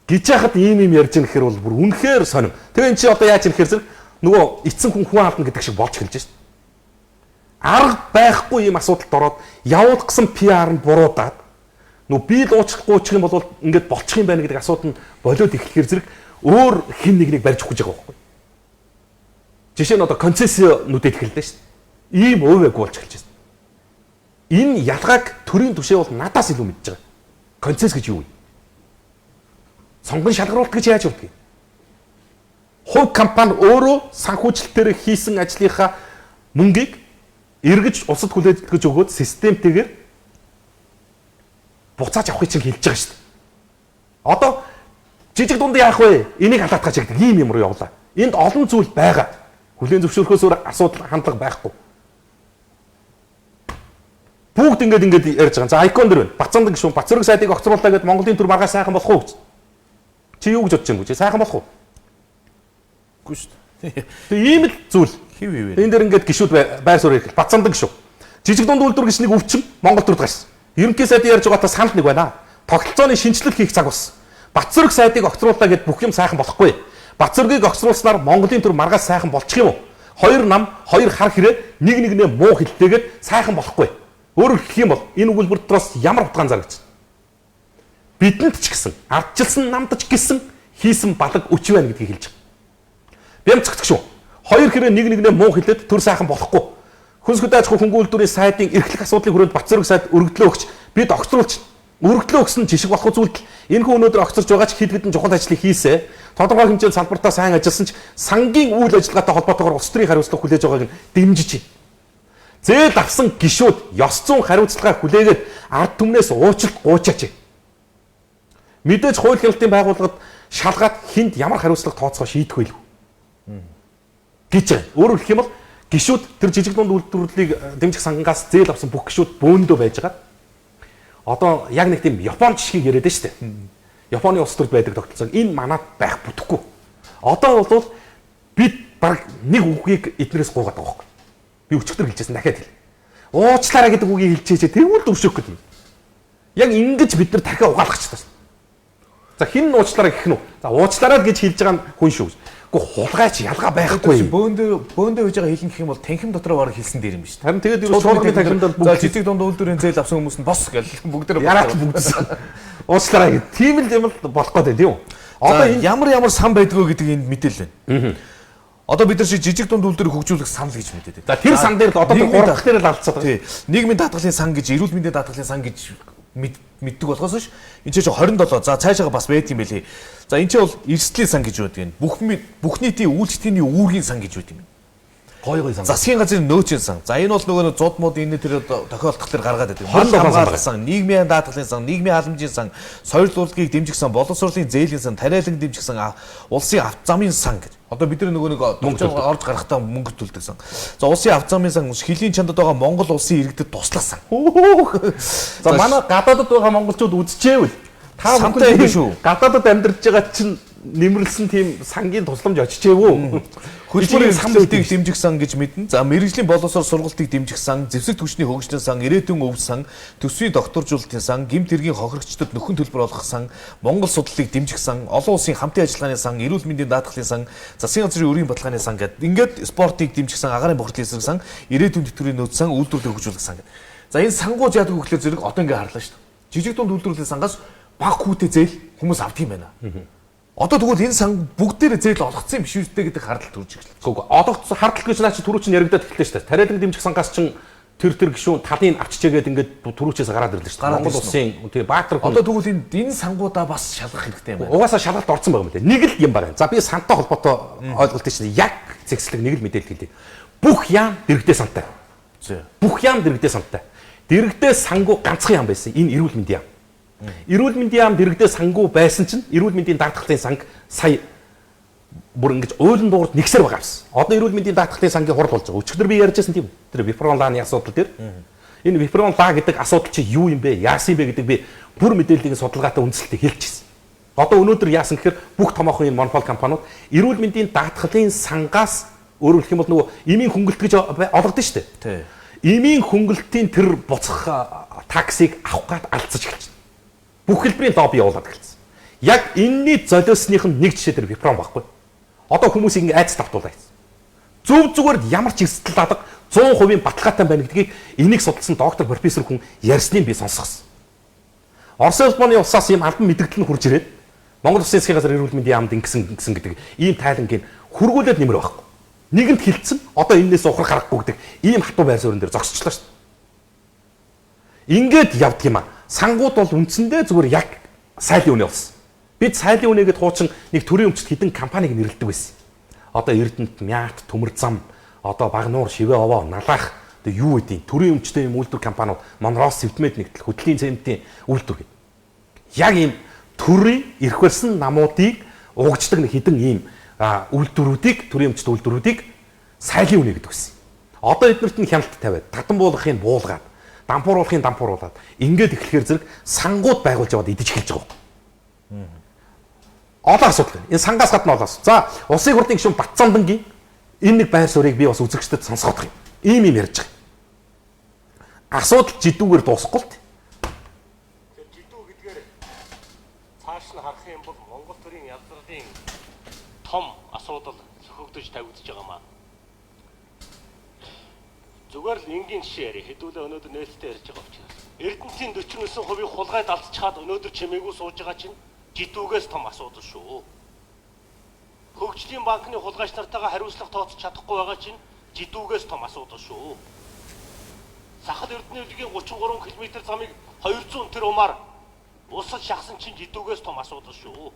D: Гэж яхад ийм юм ярьж байгаа гэхээр бол бүр үнэхээр сонирм. Тэгээ эн чи одоо яаж юм гэхээр зэрэг нөгөө эцсэн хүн алдна гэдэг шиг болж эхэлж штэ. Арга байхгүй юм асуудалд ороод явуулсан PR нь буруудаад нөгөө би л уучлахгүй чих юм бол ингээд болчих юм байна гэдэг асуудал нь болоод эхлэхээр зэрэг өөр хин нэг барьж өгөх гэж байгаа байхгүй. Жишээ нь одоо концессионуудад эхэллээ шүү дээ. Ийм өвөөгүй болж эхэлж байна. Энэ ялгааг төрийн түвшээ бол надаас илүү мэдж байгаа. Концесс гэж юу вэ? Сонгон шалгаруулалт гэж яаж өгдөг юм? Хувь компани өөрөө санхүүжилтээр хийсэн ажлынхаа мөнгийг эргэж улсад хүлээж өгөөд системтэйгээр буцааж авахыг чинь хэлж байгаа шүү дээ. Одоо жижиг дунд яах вэ? Энийг халаатгаж гэдэг ийм юм руу явлаа. Энд олон зүйл байгаа. Хүлээн зөвшөөрөхөөс өөр асуудал хандлага байхгүй. Бүгд ингэж ярьж байгаа. За icon дэр байна. Бацаандаг гişүүн Бацрэг сайдыг огцрууллаа гэд Монголын төр маргаа сайхан болох уу гэж. Чи юу гэж бодож байна вэ? Сайхан болох уу?
C: Үгүй шүү дээ.
D: Тэгээ ийм л зүйл.
C: Хив хивээ.
D: Энэ дэр ингэж гişүүд байр суурь ирэх. Бацаандаг гişүү. Жижиг дунд үйлдвэр гэж нэг өвчин Монгол төрд гарсан. Ерөнхий сайдын ярьж байгаатай санал нэг байна. Тогтолцооны шинжилэл хийх цаг бас. Бацрэг сайдыг огцрууллаа гэд бүх юм сайхан болохгүй. Бацрыгийг огцруулснаар Монголын төр маргаас сайхан болчих юм уу? Хоёр нам, хоёр хар хэрэг нэг нэгнээ муу хилтэйгээд сайхан болохгүй. Өөрөөр хэлэх юм бол энэ өгүүлбэр дотроос ямар утгаан зарагдсан? Бидэнд ч гэсэн ардчилсан намдч гэсэн хийсэн балаг өч байна гэдгийг хэлж байгаа. Бямцгдаг шүү. Хоёр хэрэг нэг нэгнээ муу хилээд төр сайхан болохгүй. Хүнс хөдөө аж ахуй хөнгөн үйлдвэрийн сайдын эрхлэх асуудлыг хүрээд Бацрэг сайд өргөдлөө өгч бид огцруулж өргөдлөө өгсөн жишг болох зүйлдэл энэ хүн өнөөдөр огцорж байгаа ч хэд хэдэн чухал ажлыг хийсэ. Тодорхой хэмжээнд салбартаа сайн ажилласан ч сангийн үйл ажиллагаатай холбоотойгоор улс төрийн хариуцлага хүлээж байгааг нь дэмжиж байна. Зээл авсан гишүүд ёс зүйн хариуцлагаа хүлээгээд ард түмнээс уучлалт гуйчаач. Мэдээж хууль хяналтын байгууллагад шалгаад хүнд ямар хариуцлага тооцоо шийдэх байлгүй. Гэж байна. Өөрөөр хэлэх юм бол гишүүд тэр жижиг дунд үйлдвэрлэлийг дэмжих сангаас зээл авсан бүх гишүүд бөөндөө байжгаад одоо яг нэг тийм Япон жишгийг яриад штэ. Японы улс төрд байдаг тогтолцоог энэ манад байх бүтэхгүй. Одоо бол бид баг нэг үгийг эднэрээс гуугаад байгаа байхгүй. Би өчигдөр хэлжсэн дахиад хэл. Уучлаарай гэдэг үгийг хэлчихээ тэгвэл өвшөөх гэдэг юм. Яг ингэж бид нар дахиад угаалгачихсан. За хин уучлаарай гэх нь үү? За уучлаарай гэж хэлж байгаа нь хүн шүү. Гэхдээ хулгайч ялгаа байхгүй.
C: Бөөндөө хийж байгаа хэлнэ гэх юм бол танхим дотроо бараг хэлсэн дээр юм шүү дээ.
D: Харин тэгээд юу шуурганы танхимд
C: бүгд жижиг дунд үйлдвэрийн зээл авсан хүмүүс нь бос гэл бүгдээ
D: ягаад бүгдсэн. Уучлаарай гэдэг. Тийм л юм л болох гэдэг тийм үү?
C: Одоо энэ ямар сан байдгүй гэдэг энд мэдээлэл байна. Одоо бид нар шиг жижиг дунд үйлдвэрийг хөгжүүлэх санал гэж мэдээд байна.
D: За тэр сан дээр л одоо тэр гурав дахь дээр л алдцаад байгаа.
C: Нийгмийн даатгалын сан гэж, эрүүл мэндийн даатгалын сан гэж мэддэг болохоос ш. Энд чинь 27. За цаашаага бас байт юм байлээ. За энэ чинь бол эрсдлийн сан гэж байдаг юм. Бүх нийтийн үйлчлэлийн үүргийн сан гэж байдаг юм. Гой сан. Засгийн газрын нөөцийн сан. За энэ бол нөгөө зууд мод энэ тэр тохиолдох төр гаргаад байдаг. 27 сан, нийгмийн даатгалын сан, нийгмийн халамжийн сан, соёл урлагийг дэмжих сан, боловсролын зээлийн сан, тариалан дэмжих сан, улсын авто замын сан гэж. Одоо бид нар нөгөө нэг орж гарахтаа мөнгө төлдөг сан. За улсын авто замын сан, хилийн чандад байгаа Монгол улсын иргэдэд туслах сан.
D: За манай гадаадд байгаа монголчууд үзчихээвэл та
C: сантай юм шүү.
D: Гадаадд амьдарч байгаа чинь нэмэрлсэн тийм сангийн тусламж очижээвөө.
C: Хөтөлбөрийн хамтыг дэмжих сан гэж мэднэ. За мэрэгжлийн боловсрол сургалтыг дэмжих сан, зэвсэг түвшний хөгжлийн сан, ирээдүйн өв сан, төсвийн докторжуулалтын сан, гэмт хэргийн хохирогчдод нөхөн төлбөр олгох сан, Монгол судлалыг дэмжих сан, олон улсын хамтын ажиллагааны сан, эрүүл мэндийн даатгалын сан, засгийн газрын өрийн баталгааны сан гэдэг. Ингээд спортыг дэмжих сан, агаарын бохирдлын эсрэг сан, ирээдүйн тэтгэврийн нөөц сан, үйлдвэрлэлийг хөгжүүлэх сан гэдэг. За энэ сангууд яадаг вэ гэхлээр зэрэг одоо ингээд харлаа шүү дээ. Жижиг дунд үйлдвэрлэлийн сангаас баг хүүтэй зээл хүмүүс авдаг юм байна. Одоо тэгвэл энэ сан бүгдээрээ зээл олгоцсон юм биш үү гэдэг хардлагт төрж эхэллээ.
D: Үгүй олгоцсон хардлагт гэж наа чи түрүү чинь яригадаад эхэллээ шүү дээ. Тариалан дэмжих сангаас чинь тэр гişүүн талын авчижээгээд ингээд түрүүчээс гараад ирлээ шүү дээ. Монгол улсын тий баатар хүн.
C: Одоо тэгвэл энэ сангуудаа бас шалгах хэрэгтэй юм байна.
D: Угаасаа шалгалт орсон байгаа юм лээ. Нэг л юм байна. За би сантай холбоотой ойлголт чинь яг зэгслэг нэг л мэдээлэл хэлье. Бүх яам дэрэгдээ сантай. Бүх яам дэрэгдээ сантай. Дэрэгдээ сангуу ганцхан яам байсан. Энэ эрүүл мэндийн яам. Эрүүл мэндийн яам дэрэгдээ сангуу байсан чинь эрүүл мэндийн даатгалын санг сая бүр ингэж ойлон дуурд нэгсээр байгаа юмсан. Одоо эрүүл мэндийн даатгалын сангийн хурал болж байгаа. Өчигдөр би ярьжсэн тийм үү? Тэр випролааны асуудал дээр. Энэ випрола гэдэг асуудал чи юу юм бэ? Яасан юм бэ гэдэг би бүр мэдээллийг судалгаатай үндэслэлтэй хэлчихсэн. Одоо өнөөдөр яасан гэхээр бүх томоохон энэ монопол компаниуд эрүүл мэндийн даатгалын сангаас өөрөөр хэлэх юм бол нөгөө эмийн хөнгөлт гэж олгодсон шүү дээ.
C: Тий.
D: Эмийн хөнгөлтийн тэр буцах таксыг авах гад алдсаж эхэлж байна. Бүх хэлбэрийн лобби явуулаад эхэлсэн. Яг энэний золиосных нь нэг жишээ тэр випром байхгүй. Одоо хүмүүсийг айц тавтуулаа гэсэн. Зөв зүгээр ямар ч эрсдэл алга 100% баталгаатай байна гэдгийг энийг судалсан доктор профессор хүн ярьсныг би сонсгосон. Орос улбаны улсаас ийм албан мэдээлэл нь хурж ирээд Монгол Улсын засгийн газар эрүүл мэндийн яамд ингэсэн гэдэг ийм тайлангийг хургуулад нэмэр байхгүй. Нэгэнт хилцэн одоо энэс ухрах харахгүй гэдэг ийм хатуу байр суурин дээр зогсчлоо шүү дээ. Ингээд явдаг юм аа. Сангууд бол үндсэндээ зүгээр яг сайлын үнэ болсон. Бид сайлын үнэ гэдээ хуучин нэг төрийн өмчт хідэн компаниг нэрлэдэг байсан. Одоо Эрдэнэт, Мят, Төмөр зам, одоо Багнуур, Шивээ овоо, Налаах одоо юу гэдэг төрийн өмчтэй юм үйлдвэр компаниуд Монроос Сэвтмэд нэгдэл хөдөлгөөний цементийн үйлдвэр гэдэг. Яг ийм төрийн эрх барьсан намуудыг угждаг нэг хідэн ийм үйлдвэрүүдийг төрийн өмчт үйлдвэрүүдийг сайлын үнэ гэдэг байсан. Одоо эднэрт нь хяналт тавиад татан буулгахыг буулгаад дампууруулахын дампууруулаад ингээд эхлэхээр зэрэг сангууд байгуулж яваад идэж эхэлж байгаа. Олон асуудал байна. Энэ сангаас гадна олон асуудал. За, улсын хурлын гишүүн Батцамдангийн энэ нэг байр суурийг би бас үзэгчдэд сонсгох юм. Ийм юм ярьж байгаа. Асуудал жидүүгээр дуусахгүй л.
F: Тэгэхээр жидүү гэдгээр цааш нь харах юм бол Монгол төрийн ялзралын том асуудал сөхөгдөж тавигдж байгаа маа. Зүгээр л энгийн жишээ ярив. Хэдүүлээ өнөөдөр нээлттэй ярьж байгаа учраас. Эрдэнэтийн 49% хулгайд алдчихад өнөөдөр чимээгүй сууж байгаа чинь жидүүгээс том асуудал шүү. Хөгжлийн банкны хулгайч нартайгаа хариуцлага тооцож чадахгүй байгаа чинь жидүүгээс том асуудал шүү. Сахал Эрдэнэтийн 33 км замыг 200 тэр умаар усад шахсан чинь жидүүгээс том асуудал шүү.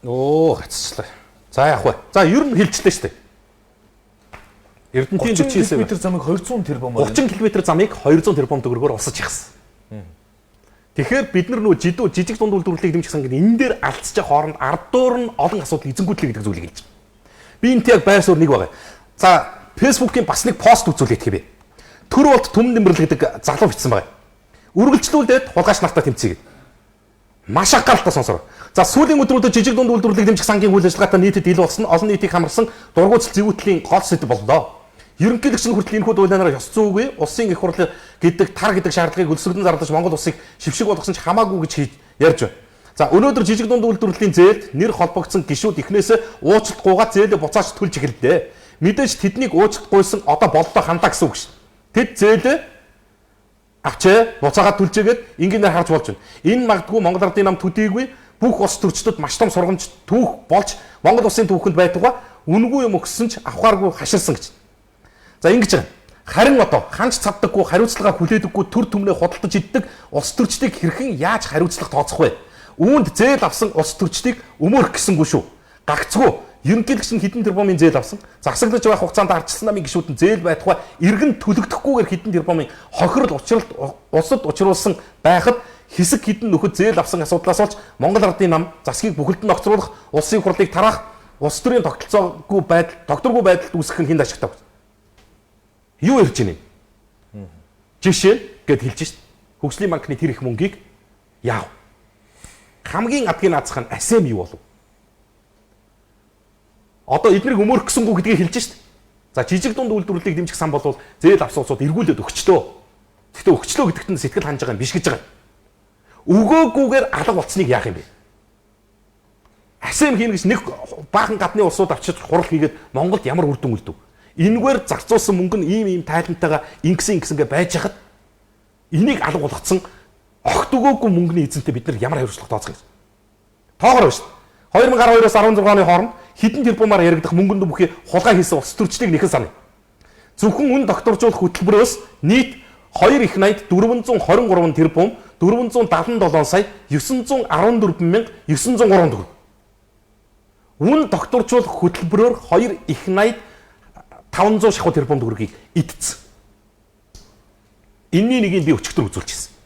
D: Гацчлаа. За яах вэ? За ер нь хэлжлээ шүү дээ. Эрдэнэтийн
C: 49 км замыг 200 тэрбумаар
D: 30 км замыг 200 тэрбум төгрөгөөр усаж яхсан. Тэгэхээр бид нар нөгөө жижиг дунд үйлдвэрлэлийг дэмжих сан гэдэг энэ дээр алдчихж хооронд ардуур нь олон асуудал эзэнгүүтлээ гэдэг зүйлийг хэлж байна. Би энэтэй яг байр суурь нэг байгаа. За Facebook-ийн бас нэг пост үзүүлээд хэвээ. Төр болт түмэн дэмбэрл гэдэг залуу бичсэн байгаа. Үргэлжлүүлээд хулгайч нартаа тэмцээгээд. Маш анхааралтай сонсороо. За сүүлийн өдрүүдэд жижиг дунд үйлдвэрлэлийг дэмжих сангийн үйл ажиллагаатай нийтэд ил болсон олон нийтийг хамарсан дургуутал зэвүүтлийн гол сэдэв боллоо. Ерөнхийлөгч нь хүртэл энэхүү дуулианаар ёс зүйгүй улсын их хурл гэдэг тар гэдэг шаардлагыг өлсгөлдөн зарлаж Монгол улсыг шившиг болгосон ч хамаагүй гэж ярьж байна. За өнөөдөр жижиг дунд үйлдвэрлэлийн зээлд нэр холбогдсон гишүүд эхнээсээ уучлалт гуйгаад зээлээ буцааж төлж эхэллээ. Мэдээж тэднийг уучлалт гуйсан одоо болдоо хандаа гэсэн үг шүү. Тэд зээлээ авчээ буцаагаад төлжээгээд ингээнээр харж болж байна. Энэ магадгүй Монгол Ардын нам төдийгүй бүх улс төрчдөд маш том сургамж түүх болж Монгол улсын түүхэнд байтугай үнгүй юм өгсөн ч авахааргүй хаширсан гэж. За ингэж байна. Харин одоо ханч цаддаггүй хариуцлага хүлээдэггүй төр төмнөө худалдаж иддэг улс төрчдийг хэрхэн яаж хариуцлага тооцох вэ? Үүнд зээл авсан улс төрчдийг өмөрөх гэсэнгүй шүү. Гагцгүй ерөнхийлөгч нь хэдэн тэрбумын зээл авсан. Засаглаж байх хугацаанд арчилсан намын гишүүд нь зээл байтугай иргэн төлөгдөхгүйгээр хэдэн тэрбумын хохирол учралт улсад учруулсан байхад хэсэг хэдэн нөхөд зээл авсан асуудлаас болж Монгол Ардын нам засгийг бүхэлд нь огцруулах, улсын хурлыг тараах, улс төрийн тогтолцоогүй байдалд үүсгэх нь хэн ашигтай вэ? Юу ярьж байна юм? Жишээ гэд хэлж шít. Хөгжлийн банкны тэр их мөнгийг яав? Хамгийн адгийн наазах нь асем юу болов? Одоо эднийг өмөрөх гэсэнгүү гэдгийг хэлж шít. За жижиг дунд үйлдвэрлэлийг дэмжих сан болвол зээл авсан улсууд эргүүлээд өгчлөө. Гэхдээ өгчлөө гэдэгт нь сэтгэл ханж байгаа юм биш гэж байгаа. Өгөөгүйгээр алга болцсныг яах юм бэ? Асем хийнэ гэж нэг баахан гадны улсууд авчиж хурал хийгээд Монголд ямар үр дүн үлдэв? Энэгээр зарцуулсан мөнгө нь ийм тайлантайгаа ингэсэнгээ байж хахад энийг алга болгоцсон огт өгөөгүй мөнгөний эзэнтэй бид нар ямар хариуцлага тооцох юм? Тоогоор байна шүү дээ. 2012-оос 16 оны хооронд хэдэн тэрбумаар яригдах мөнгөнд бүхий хулгай хийсэн улс төрчлийг нэхэн сана. Зөвхөн үн докторжуулах хөтөлбөрөөс нийт 2 их 80 423 тэрбум 477 сая 914 мянга 903 төгрөг. Үн докторжуулах хөтөлбөрөөр 2 их 80 500 шахуу тэрбум төгрөгийг идсэн. Энэний нэгийг би өчигдөр үзүүлчихсэн.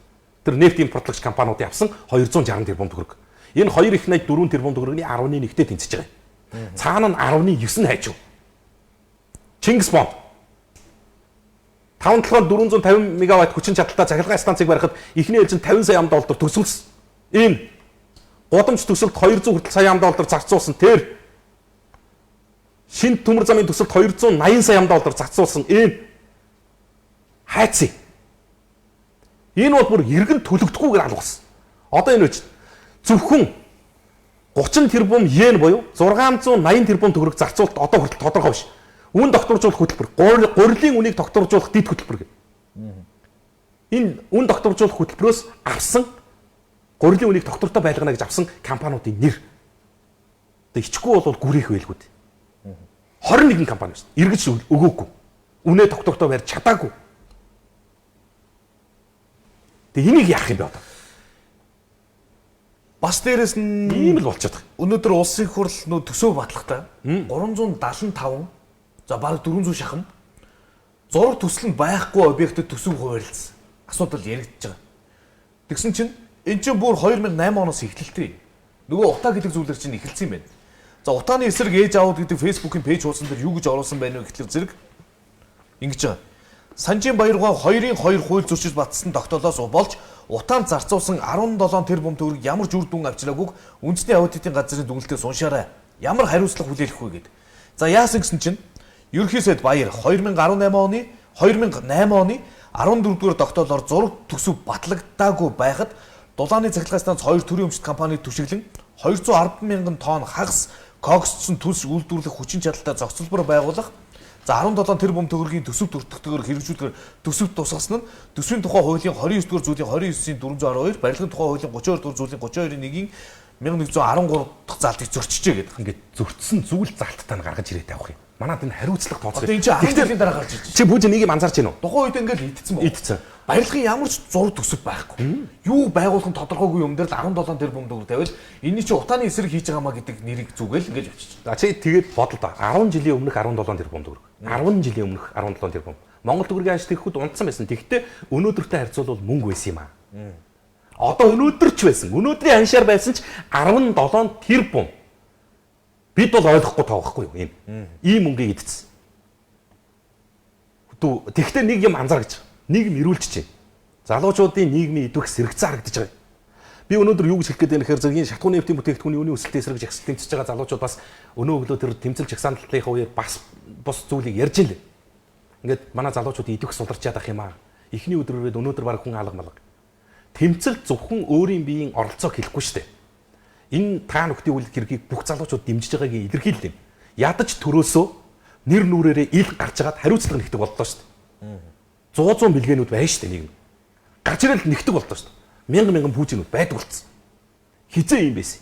D: Тэр нефт импортлогч компаниудын авсан 260 тэрбум төгрөг. Энэ 2 их 84 тэрбум төгрөгийн 11-тэй тэнцэж байгаа юм. Цаана нь 19 хайчив. Чингис бонд 5 толгойд 450 мегаватт хүчин чадалтай цахилгаан станцыг барихад эхний ээлжинд 50 сая $50 төсөлсөн. Энэ гудамж төсөлд 200 хүртэл сая $50 зарцуулсан. Тэр шинэ төмөр замын төсөлд 280 сая $50 зарцуулсан. Энэ хайцыг. Энэ бол бүр иргэн төлөгдөхгүйгээр алгасан. Одоо энэ үуч зөвхөн 30 тэрбум йен буюу 680 тэрбум төгрөг зарцуулалт одоо хүртэл тодорхой биш. Үн докторжуулах хөтөлбөр, гурилын үнийг докторжуулах дэд хөтөлбөр гэдэг. Энэ үн докторжуулах хөтөлбөрөөс авсан гурилын үнийг доктортой байлгана гэж авсан компаниудын нэр. Одоо ичгүй бол гүрийнх байлгүй. 21 компани шүү. Иргэж өгөөгүй. Үнэ доктортой барьж чадаагүй. Тэгээ энийг яах юм бэ одоо?
C: Бас дээрэс нь
D: ийм л болчиход байгаа.
C: Өнөөдөр улсын хурл нөө төсөв батлагтай 375 за бараг 400 шахам зураг төсөл нь байхгүй объектэд төсөв хуваарлцсан. Асуудал яригдчихэж байгаа. Тэгсэн чинь эн чинь бүр 2008 оноос эхэлтэй. Нөгөө утаа гэдэг зүйлэр чинь эхэлсэн юм байна. За утааны эсрэг ээж аауд гэдэг Facebook-ийн пэйж хуудсан дээр юу гэж оруулсан байна вэ гэхэлэр зэрэг ингэж байгаа. Санжийн Баяргаа 2-2 хууль зөрчил батсан тогтоолоос болж утаанд зарцуулсан 17 тэрбум төгрөг ямар ч үр дүн авчираагүй үндэсний аудитын газрын дүгнэлтээс уншаарай. Ямар хариуцлага хүлээлгэх вэ гэд. За яасан гэсэн чинь ерөнхий сайд Баяр 2008 оны 14 дугаар тогтоолоор зураг төсөв батлагдаагүй байхад дулааны цахилгаан станц 2 төрийн өмчт компанид түшиглэн 210 мянган тонн хагас коксцсон төлс үйлдвэрлэх хүчин чадалтай зохицолбор байгуулах. За 17 тэрбум төгрөгийн төсөв төртөгтэйгээр хэрэгжүүлэхээр төсөвт тусгасан нь төсвийн тухай хуулийн 29 дугаар зүйлийн 29-ийн 412, барилгын тухай хуулийн 32 дугаар зүйлийн 32-ийн 1-ийн 1113 дахь залтыг зөрчижээ гэдэг.
D: Ингээд зөрчсөн зүйл залттай нь гаргаж ирээд явах юм. Манайд энэ хариуцлага тооцоо.
C: Одоо энэ чинь 10 жилийн дараа гарч ирж.
D: Чи бүж нэг юм анзаарч байна уу?
C: Тухайн үед ингээд идсэн байна.
D: Идсэн.
C: Барилгын ямар ч зураг төсөв байхгүй. Юу байгуулах нь тодорхойгүй юм дээр л 17 тэрбум төгрөг тавиад энэ чинь утааны эсрэг хийж байгаа маа гэдэг нэрийг зүгээл ингэж очиж.
D: За чи тэгээд бодол та 10 жилийн өмнөх 17 тэрбум төгрөг. 10 жилийн өмнөх 17 тэрбум. Монгол төгрөгийн ажил тэрхүүд унтсан байсан. Тэгвэл өнөөдөртэй харьцуулбал мөнгө байсан юм аа. Одоо өнөөдөр ч байсан. Өнөөдрийн аншаар байсан ч 17 тэрбум. Бид бол ойлгохгүй таахгүй юу энэ. Ийм мөнгөийг идсэн. Тэгвэл нэг юм анзаар гэж. Нийгэм ирүүлчих чинь. Залуучуудын нийгмийн идэвх сэрэгцэн харагдаж байгаа. Би өнөөдөр юу гэж хэлэх гээд байна гэхээр зэргийн шатхууны нефтийн бүтээгдэхүүний үнийн өсөлтөд эсрэг жагсаалт тэмцэж байгаа залуучууд бас өнөө өглөө тэр тэмцэл жагсаалтын үеэр бас бус зүйлийг ярьж илээ. Ингээд манай залуучууд идэвх суларч ядах юм аа. Эхний өдрөөрөө өнөөдөр баг хүн алга малга. Тэмцэл зөвхөн өөрийн биеийн оролцоог хэлэхгүй шүү дээ. Энэ та нөхдийн үйл хэргийг бүх залуучууд дэмжиж байгаагийн илэрхийлэл юм. Ядаж төрөөсөө нэр нүрээрээ ил гарч агаад хариуцлага нэгдэг боллоо шүү дээ. 100 миллионууд байна шүү дээ нийгэм. Гарч ирэл нэгдэг боллоо шүү дээ. Мянган пүүжинүүд байдаг болцсон. Хизээ юм байсан.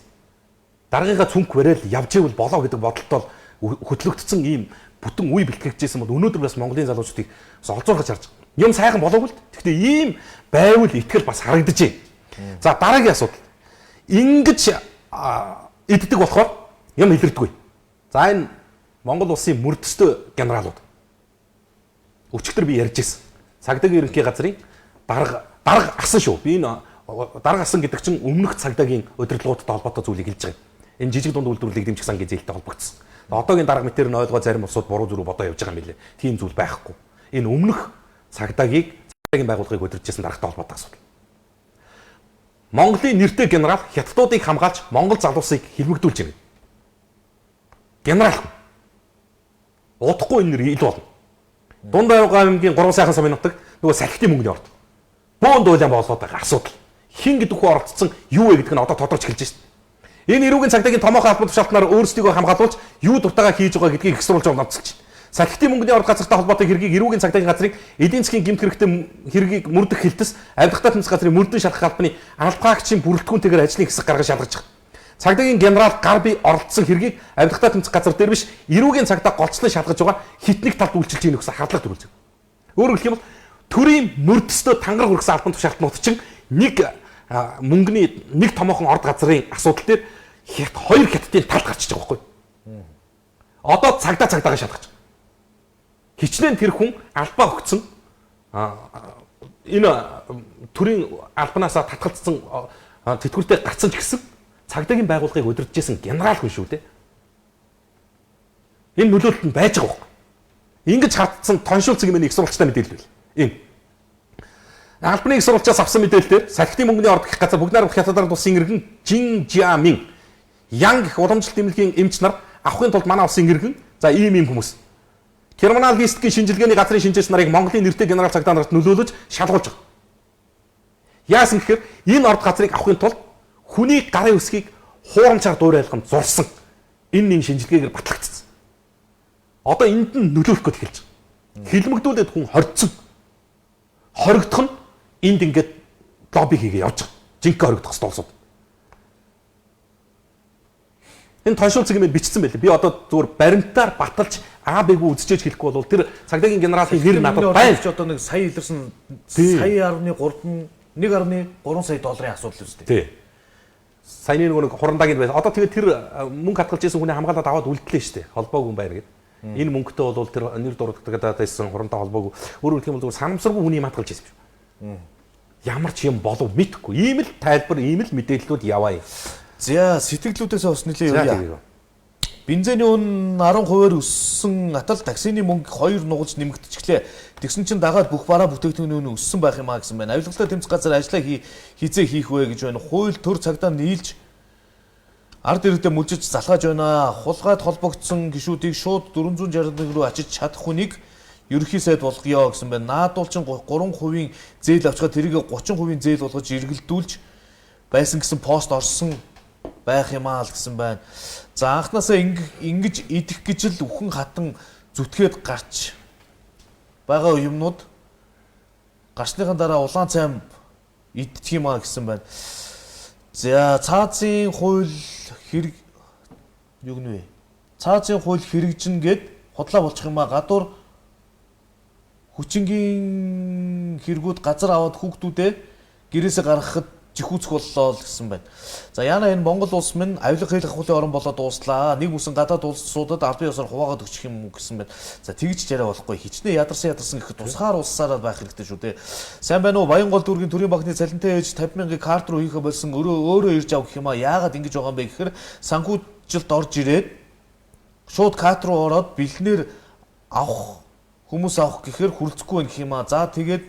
D: Даргыгаа цүнх барайл явж ивэл болоо гэдэг бодолтой хөтлөгдсөн ийм бүтэн үе бэлтгэгдчихсэн бол өнөөдөр бас Монголын залуучуудыг олзуургаж харж байгаа. Юм сайхан болоогүй л. Гэхдээ ийм байвал итгэл бас харагдаж байна. За дараагийн асуудал. Ингэж иддэг болохоор юм илэрдэггүй. За энэ Монгол улсын мөрдөстэй генералууд. Өчигдөр би ярьж ирсэн. Цагдаагийн ерөнхий газрын дарга асан шүү. Би энэ дарга асан гэдэг чинь өмнөх цагдаагийн удирдлагуудтай холбоотой зүйлийг хэлж байгаа. Энэ жижиг дунд үйлдвэрлэлийг дэмжих сангийн зээлтэй холбогдсон. Одоогийн дарга мэтэр нь ойлгоо зарим улсууд буруу зүрх бодоо явж байгаа юм билээ. Тийм зүйл байхгүй. Энэ өмнөх цагдаагийн байгууллагыг удирдахжсэн даргатай холбоотой асуудал. Монголын нэртэй генерал хятадуудыг хамгаалж Монгол залуусыг хилмигдүүлж байна. Генерал. Удахгүй энэ нэр ил болно. Дунд Авгаа аймгийн 3 сайхан сумын нутаг нөгөө салхитын мөнгөний орд. Бөөнд уйлан болоод байгаа асуудал. Хин гэдэг хүн оролцсон юу вэ гэдэг нь одоо тодорч эхэлж байна. Энэ эрүүгийн цагдаагийн томоохон албан тушаалтнаар өөрсдийгөө хамгаалуулж юу дуртайгаа хийж байгаа гэдгийг эксруулж байгаа нотцолж байна. Салхитын мөнгөний орд газартай холбоотой хэргийг эрүүгийн цагдаагийн газрыг эдийн засгийн гэмт хэрэгтэй хэргийг мөрдөх хэлтэс авилгатай тэмцэх газрын мөрдөн шалгах албаны албаагчийн бүрэлдэхүүнтэйгээр ажлын хэсэг гаргаж шалгаж байгаа. Цагдаагийн генерал гар бие оролцсон хэргийг авилгатай тэмцэх газар дээр биш эрүүгийн цагдаа голцлон шалгаж байгаа хитнийг талд үйлчилж ийн гэсэн хадлага төрүүлж байгаа. Өөрөөр хэлэх юм бол төрийн мөрдөстөө тангар хүргэсэн албан тушаалтнууд чинь нэг мөнгөний нэг томоохон орд газрын асуудал дээр хоёр хятадын талд гарчиж байгаа байхгүй. Одоо цагдаагаа шалгаж байгаа. Хичнээн тэр хүн албаа өгсөн энэ төрийн албанаасаа татгалцсан тэтгүүртэй гарцсан ч гэсэн цагдаагийн байгууллагыг удирдахжсэн генерал хүн шүү дээ. Энэ нөлөөлөлт нь байж байгаа байхгүй. Ингэж хатсан тоншуулц гэмээр их сурвалжтай мэдээлэл байл. Энэ албаны их сурвалжаас авсан мэдээлэлээр салхитын мөнгөний орд гэх газар бүгд найрамдах хятадаар улсын иргэн Жинжиамин Ян гэх уламжлалт эмнэлгийн эмч нар авахын тулд манай улсын иргэн за ийм хүмүүс криминалистикийн шинжилгээний газрын шинжээч нарыг Монголын нэртэй генерал цагдаа нарт нөлөөлөж шалгуулж байгаа. Яасан гэхээр энэ орд газрыг авахын тулд хүний гарын үсгийг хуурамчаар дуурайлган зурсан энэ нэг шинжилгээгээр батлагдсан. Одоо энд нь нөлөөлөх гээд эхэлж байгаа. Хилмигдүүлээд хүн хоригдсон. Хоригдох нь энд ингээд лобби хийгээ явж байгаа. Жинхэнэ хоригдох хэвээр улсууд. Энэ тоншуулц гэмээр бичсэн байлээ. Би одоо зүгээр баримтаар баталж АБ-г үзчихэж хэлэхгүй бол тэр цагдаагийн генералын нэр надад байна.
C: Одоо нэг сая илэрсэн сая 1.3 сая долларын асуудал үстэй.
D: Тий. Саяны нэг хурандагийн байсан. Одоо тэгээд тэр мөнгө хатгалж ирсэн хүний хамгаалаад аваад үлдлээ шүү дээ. Холбоогүй юм байна гэдэг. Энэ мөнгөтэй бол тэр нэр дурддаг байсан хурантай холбоогүй. Өөрөөр хэлэх юм бол санамсаргүй хүний хатгалж ирсэн шүү. Ямар ч юм болов мэдхгүй. Ийм л тайлбар, ийм л мэдээллүүд яваа юм.
C: За сэтгэлдлүүдээс бас нэлээ явъя. Бензиний үн 10%-аар өссөн атал таксины мөнгө 2 нугалж нэмэгдэчихлээ. Тэгсэн чинь дагаад бүх бараа бүтээгдэхүүний үн өссөн байх юмаа гэсэн байна. Авилгалтай тэмцэх газар ажиллаа хийзээ хийх вэ гэж байна. Хууль төр цагдаа нийлж ард иргэдэд мүлжиж залгааж байна. Хулгайд холбогдсон гишүүдийг шууд 461 рүү ачиж чадах хүнийг ерөнхий сайд болгоё гэсэн байна. Наадуулчин 3% зээл авчгаад тэрийг 30% зээл болгож эргэлдүүлж байсан гэсэн пост орсон байх юмаа л гэсэн байна. За анхнаасаа ингэж идэх гэж л үхэн хатан зүтгээд гарч байгаа юмнууд гарсныхан дараа улаан цайм идэх юмаа гэсэн байна. За цаазын хууль хэрэг юу гэнэ вэ? Цаазын хууль хэрэгжин гэд худлаа болчих юмаа гадуур хүчингийн хэрэгүүд газар аваад хүүхдүүдээ гэрээсээ гаргахад жихүүцэх боллоо л гэсэн байна. За яна энэ Монгол улс минь авилга хийх хуулийн орн болоод дууслаа. Нэг үсэн гадаад улсуудад албан ёсоор хуваагаад өгчих юм уу гэсэн байна. За тэгж яриа болохгүй. Хичнээн ядарсан гэхэд тусгаар улсаараа байх хэрэгтэй шүү дээ. Сайн байна уу? Баянгол дүүргийн төрийн банкны цалинтай ээж 50,000-ыг карт руу хийхэ болсон өөрөө ирж авах юм а. Яагаад ингэж байгаа юм бэ гэхээр санхүүжилт орж ирээд шууд карт руу ороод бэлгнэр авах хүмүүс авах гэхээр хүрэлцэхгүй байх юм а. За тэгээд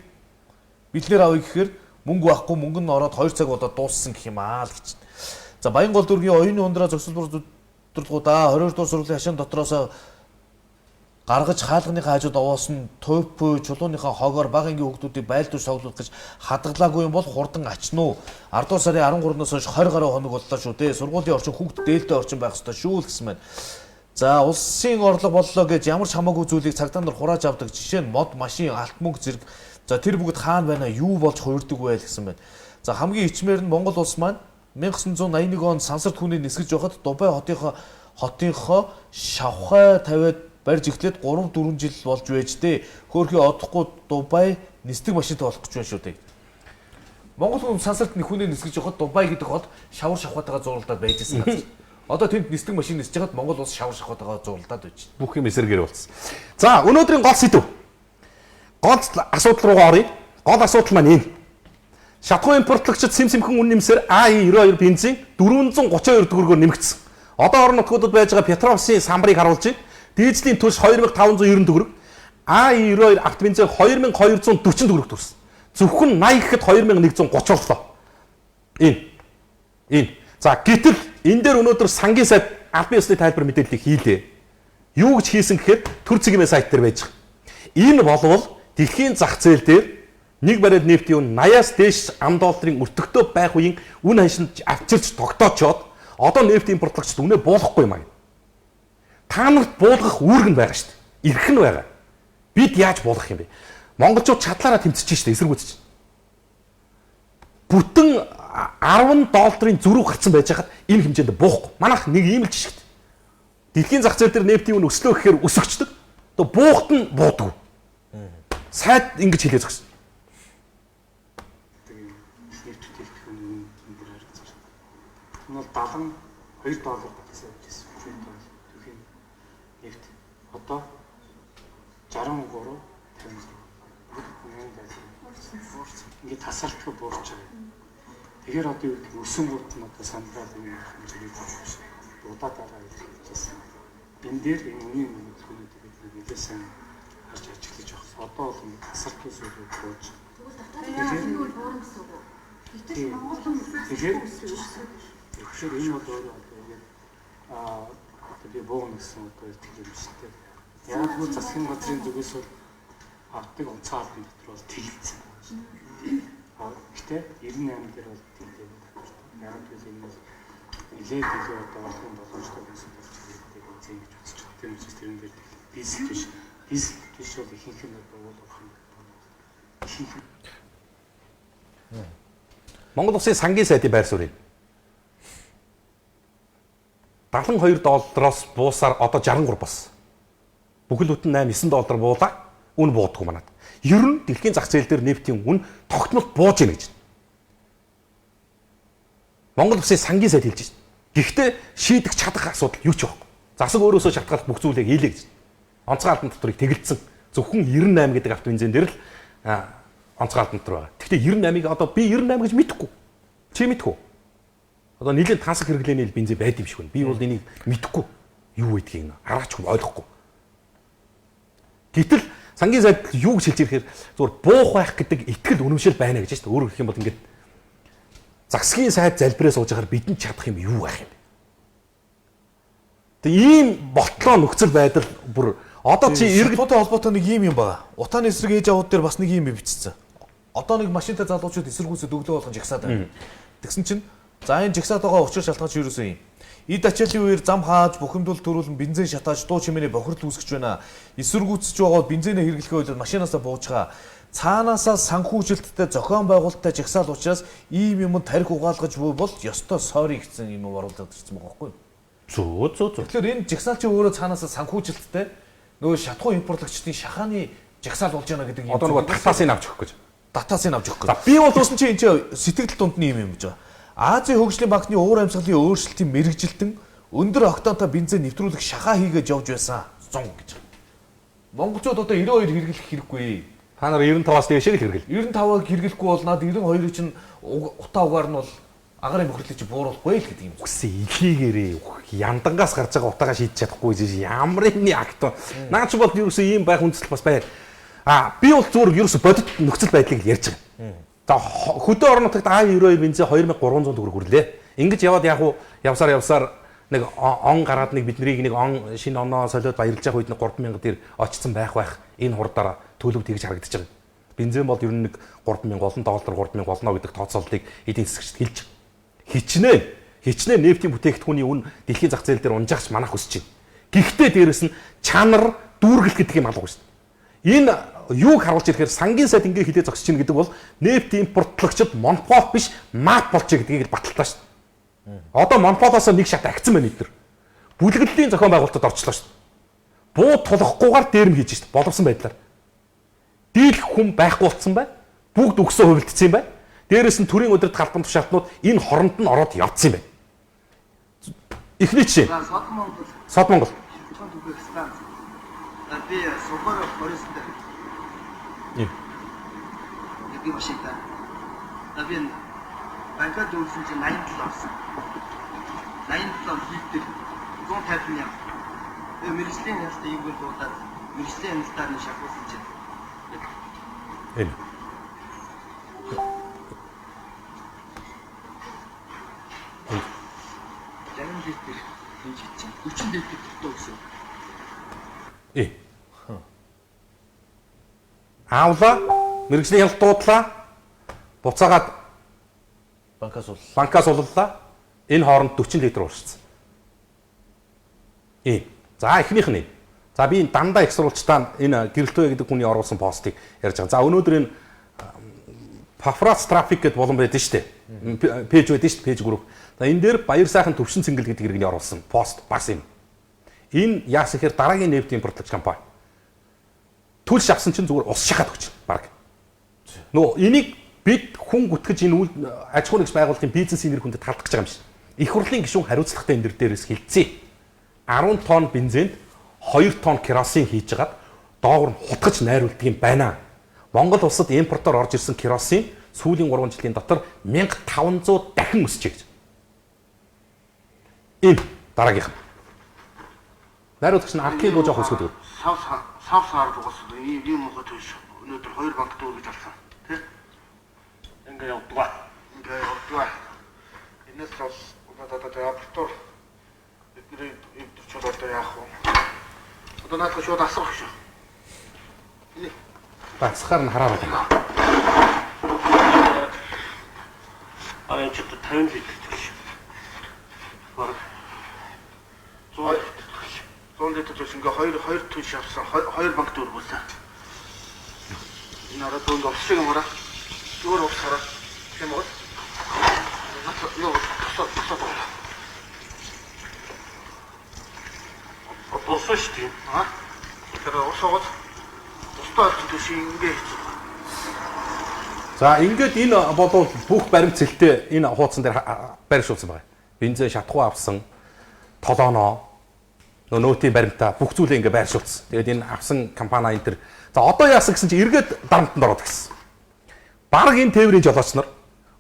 C: бэлгнэр авъя гэхээр мөнгө байхгүй, мөнгө нь ороод 2 цаг удаа дууссан гэх юм аа л гэж. За Баянгол дүүргийн оюуны ундраа зохицол бүрдүүлгуудаа 22 дугаар сургуулийн хашаан дотроос гаргаж хаалганыхаа хажууд овоосон туйп чулууныхаа хогоор бага ангийн хүүхдүүдийг байлдуур савлуулах гэж хадгалаагүй юм бол хурдан ачна уу? 10 дугаар сарын 13-наас хойш 20 гаруй хоног боллоо шүү дээ. Сургуулийн орчин хүүхд дээлтэй орчин байх ёстой шүү л гэсэн байна. За улсын орлого боллоо гэж ямар ч хамаагүй зүйлийг цагдаа нар хурааж авдаг. Жишээ нь мод, машин, алт мөнгө зэрэг. За тэр бүгд хаана байна? Юу болж хувирдаг вэ гэсэн байна. За хамгийн ичмээр нь Монгол улс маань 1981 онд сансарт хүнийг нисгэж байхад Дубай хотынхоо шавхай тавиад барьж эхлээд 3-4 жил болж байж дээ. Хөөхий одохгүй Дубай нисдэг машинтай болох гэж байна шүү дээ. Монгол хүн сансарт хүнийг нисгэж байхад Дубай гэдэг хот шавар шавхайтайгаа зуралдаад байжсэн газар. Одоо тэнд нисдэг машин нисэж байхад Монгол улс шавар шавхайтайгаа зуралдаад байж.
D: Бүх юм эсэргээр болсон. За өнөөдрийн гол сэдв. Гол асуудал руугаа оръё. Гол асуудал маань энэ. Шатхуун импортлогчид симхэн үн нэмсээр АИ92 бензин 432 төгрөгөөр нэмэгдсэн. Одоо орон нутгуудад байж байгаа Петровсын самбарыг харуулж байна. Дизелийн түлш 2590 төгрөг, АИ92 авто бензин 2240 төгрөг төрсөн. Зөвхөн 80 гэхэд 2130 боллоо. Энэ. За гэтэл энэ дээр өнөөдөр сангийн сайд албан ёсны тайлбар мэдээллийг хийлээ. Юу гэж хийсэн гэхээр төр цэгийн сайт дээр байж байгаа. Энэ болвол дэлхийн зах зээл дээр нэг баррел нефтийн үн 80-аас дээш $10 өртөгтэй байх үеийн үн ханшинд авчирч тогтоочоод одоо нефт импортлогчд үнэ буулгахгүй юм аа. Та нарт буулгах үүрэг нь байгаа шүү дээ. Ирэх нь байгаа. Бид яаж буулгах юм бэ? Монголчууд чадлаараа тэмцэж шүү дээ, эсэргүүцэж. Бүтэн $10 зөрүү гарсан байж хаад энэ хэмжээнд буухгүй. Манайх нэг ийм л жишгт. Дэлхийн зах зээл дээр нефтийн үн өслөө гэхээр өсөгчдөг. То буухт нь буудаг. Сайд ингэж хэлээ зогсон.
G: Энэ бол $72 гэсэн үг байсан. Түүхийн нефт одоо 63 ингээд тасалтгүй буурч байгаа. Тэгэхээр одоо юу гэх өсөнгүүд нь одоо сандраад юм хэмжээний болж удаа дараа хэлжсэн. Энэ дээр энэ үнийн нөхцөлүүд бид нэлээсэн харж ажиглаж байгаа. Одоо бол ингээд тасалтгүй зүйлүүд бууж. Тэгэхээр энэ бол буурна гэсэн үг. Тэгэхээр энэ бол өөрөө ингээд одоо би буугна гэсэн одоо итгэл юм шүү дээ. Яг л засгийн газрын зүгээс бол авдаг онцгой албан дотор бол тэлэлцсэн. Гэхдээ 98 дээр бол тэлээ. Яг л энэ бол нэлээд илүү одоо олон боломжтой байсан болж байгаа гэж үзэж байна. Тэр учраас тэрэн дээр бис бол ихэнх нь одоо уулах юм.
D: Монгол улсын сангийн сайдын байр суурь. $72 буусаар одоо 63 болсон. Бүхэл бүтэн $8-9 буулаа. Үн буудаггүй манад. Ер нь дэлхийн зах зээл дээр нефтийн үн тогтмол бууж ийн гэж. Монгол улсын сангийн сайд хэлж байна. Гэхдээ шийдэх чадах асуудал юу ч байхгүй. Засаг өөрөөсөө шалтгаалт бүх зүйлийг хийлээ гэж. Онцгой албан доторыг тэгэлцсэн. Зөвхөн 98 гэдэг авто бензин дээр л онцгой албан дотор байгаа. Гэхдээ 98-ыг одоо би 98 гэж мэдэхгүй. Чи мэдэхгүй. Одоо нийлээд тансаг хэрэглээний бензин байд юм шиг байна. Би бол энийг мэдэхгүй. юу гэдгийг араач хүн ойлгохгүй. Гэтэл сангийн сайд юу гэж хэлж ирэхээр зүгээр буух байх гэдэг итгэл үнэмшил байна гэж байна. Өөрөөр хэлэх юм бол ингээд засгийн сайд залбираа сууж байхаар бидэнд чадах юм юу байх юм бэ? Тэг ийм болтлоо нөхцөл байдал бүр одоо чи
C: иргэдтэй холбоотой нэг юм байна. Утааны эсрэг ээж аваад дээр бас нэг юм бичсэн. Одоо нэг машинтай залуучууд эсэргүүцэд өглөө болгон жигсаад байна. Тэгсэн чинь за энэ жигсаад байгаа учир шалтгаан чи юусэн юм? Эд ачааллын үеэр зам хааж, бухимдуул төрүүлэн бензин шатааж, дуу чимээний бохирдол үүсгэж байна. Эсэргүүцэж байгаа бензинээ хэрэглэхээ болоод машинаасаа буучгаа. Цаанаасаа санхүүжилттэй зохион байгуулалттай жигсаал учраас ийм юмд тарих угаалгаж буй бол ёстой сори гэсэн юм оруулаад ирсэн байгаа байхгүй юу?
D: Зөө.
C: Тэгэхээр энэ жигсаалч өөрөө цаанаасаа санхүүжилттэй нөгөө шатхуу импортлогчдын шахааны жигсаал болж байна гэдэг юм.
D: Одоо нөгөө татаасыг авч өгөх гэж.
C: Датасыг авч өгөх гэж. Би бол uuсан чи энэ сэтгэл дундны юм гэж байгаа. Азийн хөгжлийн банкны уур амьсгалын өөрчлөлтийн мэрэгжилтэн өндөр октантай бензин нэвтрүүлэх шахаа хийгээд явж байсан 100 гэж. Монголчууд одоо 92 хэрэглэх хэрэггүй.
D: Та нар 95-аас дээшээ л хэрэглэв.
C: 95-ыг хэрэглэхгүй бол наад 92-ыг чинь утаа угаар нь бол агарын бохирлыг чи бууруулахгүй л гэдэг юм.
D: Үгүй ихийгээрээ яндангаас гарч байгаа утаагаа шийдэж чадахгүй гэж ямар нэг акт. Наач бол ерөөсөө ийм байх үндэслэл бас байна. Би бол зүгээр ерөөсөө бодит нөхцөл байдлыг ярьж байгаа. За хөдөө орон нутагт А92 бензин 2300 төгрөг хүрлээ. Ингэж яваад яг уу явсаар нэг он гараад нэг биднийг нэг он шинэ оноо солиод баярлж байгаа үед нэг 3000 дээр очсон байх. Энэ хурдаараа төлөв тэгж харагдаж байгаа. Бензин бол ер нь нэг 3000 олон $3000 болно гэдэг тооцооллыг эдийн засагчд хэлж байгаа. Хичнээн нефтийн бүтээгдэхүүний үн дэлхийн зах зээл дээр унжаагч манах өсөж байна. Гэхдээ дээрэс нь чанар дүүргэл гэдэг юм алга шүү дээ. Энэ юуг харуулж ирэхээр сангийн сайд ингээ хилээ зогсож чинь гэдэг бол нефт импортлогчид монопол биш мат болж гэдгийг л баталтаа шүү дээ. Одоо монополоос нэг шат агцсан байна эдгээр. Бүлэглэлийн зохион байгуулалтад орчлоо шүү дээ. Буу тулахгүйгээр дээрм хийж шүү дээ. Боловсон байдлаар. Дийлэх хүн байхгүй болцсон бай. Бүгд өгсөө хувилдсан юм бай. Дээрээс нь төрийн өдрөд галбан тушаалтнууд энэ хоронд нь ороод явцсан юм байна. Эхний жишээ. Сод Монгол.
H: Би супер хорист. Би машинтай. Би банкад үлсэн чинь 87 авсан. 87 хийдэг 150 ням. Мэргэжлийн ялтай юм бол дуудаад мэргэжлийн ялтаар нь шахуулсан чинь.
D: Энэ.
H: Jangan liter энэ чинь 40 литр төгтөө гэсэн.
D: Аавла мэргэжлийн ялт дуудлаа. Буцаагаад банкас уллаа. Энэ хооронд 40 литр ууршсан. За эхнийх нь. За би энэ дандаа их сурвалжтаа энэ гэрэлтөө гэдэг хүний оруулсан постыг ярьж байгаа. За өнөөдөр энэ Пафрас трафик гэдэг болон байдаг шүү дээ. Пэйж байдаг шүү дээ, пэйж групп. За энэ дээр баяр сайхан төвшин цэнгэл гэдэг иргэний оруулсан пост бас юм. Энэ яасан гэхээр дараагийн нефт импортлогч компани төлш авсан чинь зүгээр ус шахаад өгч баг. Нөө энийг бид хүн гүтгэж энэ аж ахуйн нэгж байгуулалтын бизнесийн нэр хүндэд талдах гэж байгаа юм шиг. Их хурлын гишүүн хариуцлагатай энэ дээрээс хэлцээ. 10 тонн бензинд 2 тонн керосин хийж хагаад доогор нь хутгаж найруулдаг юм байна. Монгол улсад импортоор орж ирсэн керосин сүүлийн 3 жилийн дотор 1500 дахин өсөж гэж. Энэ дараагийнх. Найруулагч нь аркийг бууж авах үсгэдэг.
H: Сав саар дуусах ийм мохот биш. Өнөөдөр 2 банкт өргөж алсан. Тэ? Ингээ явдгаа. Энэс бас одоо апортор бидний эвдэрч одоо яах вэ? Одоо наадах шууд асах шүү. Энийг
D: Бацхаар нь хараад байна.
F: Энэ ч 50 литр гэж. Бараг
H: 100 литр гэж ингээ 2 түнш авсан 2 банк дөрвөлээ. Энэ араа төгөнд овсшиг юм уу? Зүгээр овсороо. Тийм үү? Юу тусаа.
F: Болсон шүү дээ.
H: Тэр усаад тусдаа тийш ингээ хийчих.
D: За ингээд энэ болов бүх баримтцэлтэй энэ хуудсан дээр байршуулсан байна. Бензин шатхуу авсан, толооно, нөөтийн баримтаа бүх зүйлээ ингээ байршуулсан. Тэгээд энэ авсан компани энэ төр. За одоо яасан гэсэн чинь эргээд дарамтанд ороод гисэн. Бараг энэ тээврийн жолооч нар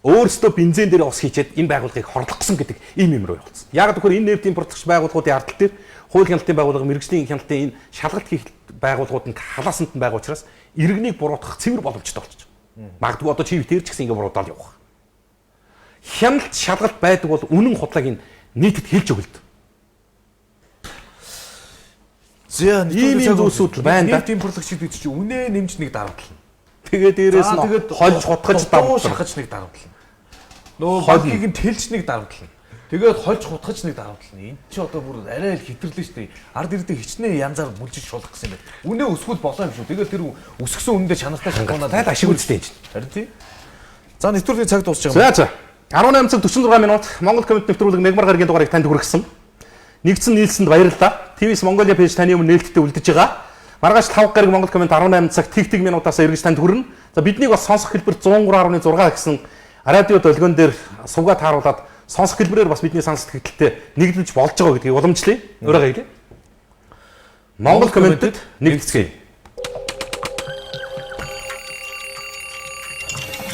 D: өөрсдөө бензин дээр ус хийчихэд энэ байгууллагыг хорлохгүй гэдэг ийм руу явуулсан. Яг тэгэхээр энэ нефтийн импортлогч байгууллагуудын ард дээр хууль хяналтын байгууллага, мэргэжлийн хяналтын энэ шалгалт хийх байгууллагууд нь халаасанд нь байгаа учраас иргэнийг буруутгах цэвэр боломжтой болчихж байгаа. Магадгүй одоо чив дээр ч гэсэн ингэ буруудаад явах. Хяналт шалгалт байдаг бол үнэн худлааг нь нийтэд хэлж өгөлд.
C: За
D: ийм зүйлсүүд байна да.
C: Нефт импортлогчид гэж чинь үнэ нэмж нэг дарамт л.
D: Тэгээд дээрээс нь хольж хутгаж давж
C: шахаж нэг дарамт л. Нөө банкыг нь тэлж нэг дарамт л. Тэгээд хольж хутгаж нэг дарамт л. Энд чи одоо бүр арай л хэтэрлээ шүү дээ. Ард ирдэ хичнээн янзаар мүлжиж шулах гэсэн юм байна. Үнэ өсгөл болоо юм шүү. Тэгээд тэр өсгсөн үнэндээ чанартай шалгуунаад
D: тайлбар ашиг үзтэй юм чинь.
C: Харин тий. За нэвтрүүлгийн цаг дуусч байгаа юм.
D: За 18 цаг 46 минут Монгол Коммент нэвтрүүлэг мегмар гарагийн дугаарыг танд хүргэсэн. Нэгдсэн нийлсэнд баярлалаа. ТВ-с Монголиа пэйж таны өмнө нээлттэй үлдэж байгаа. Маргааш 5 гараг Монгол Коммент 18 цаг тэг минутаас эргэж танд хүрнэ. За биднийг бас сонсох хэлбэр 103.6 гэсэн радио долгион дээр сувгаа тааруулаад сонсох хэлбэрээр бас бидний сонсох хэлтэй нэгдэж болж байгаа гэдгийг уламжлая. Өөрөөр хэлье. Монгол Комментэд нэгдэцгээе.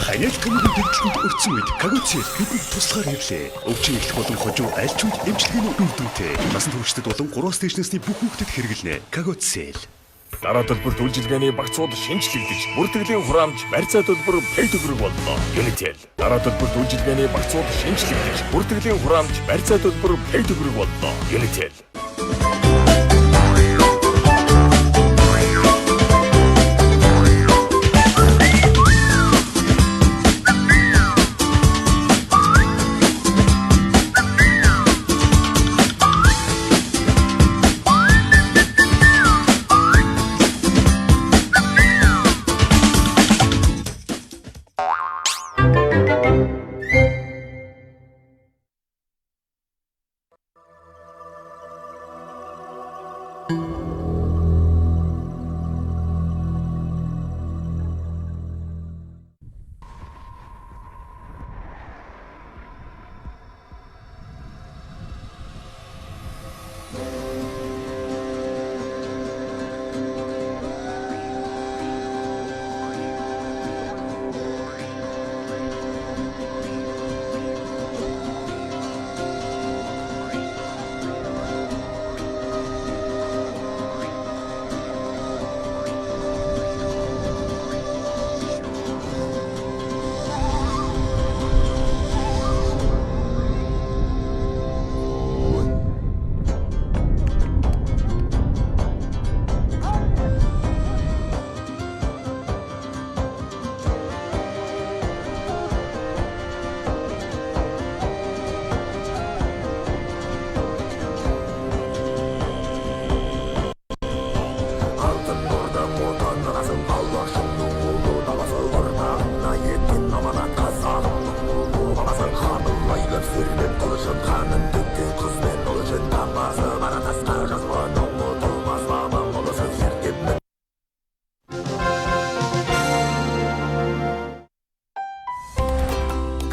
A: Хаяг тэмдэг дэлгэнд өрцөн үед Кагоци бидэнд туслахаар ирлээ. Өвчин эхлэх болон хожуу аль ч үед эмчилгээний үр дүнтэй. Насан туршид болон 3-аас дээш насны бүх хүүхдэд хэрэглэнэ. Кагоци.
I: Дараа төлбөрт үйлчилгээний багцууд шинжлэгдэж, бүртгэлийн хураамж, барьцаа төлбөр пэй төгрөг боллоо. Unitel. Дараа төлбөрт үйлчилгээний багцууд шинжлэгдэж, бүртгэлийн хураамж, барьцаа төлбөр пэй төгрөг боллоо. Unitel.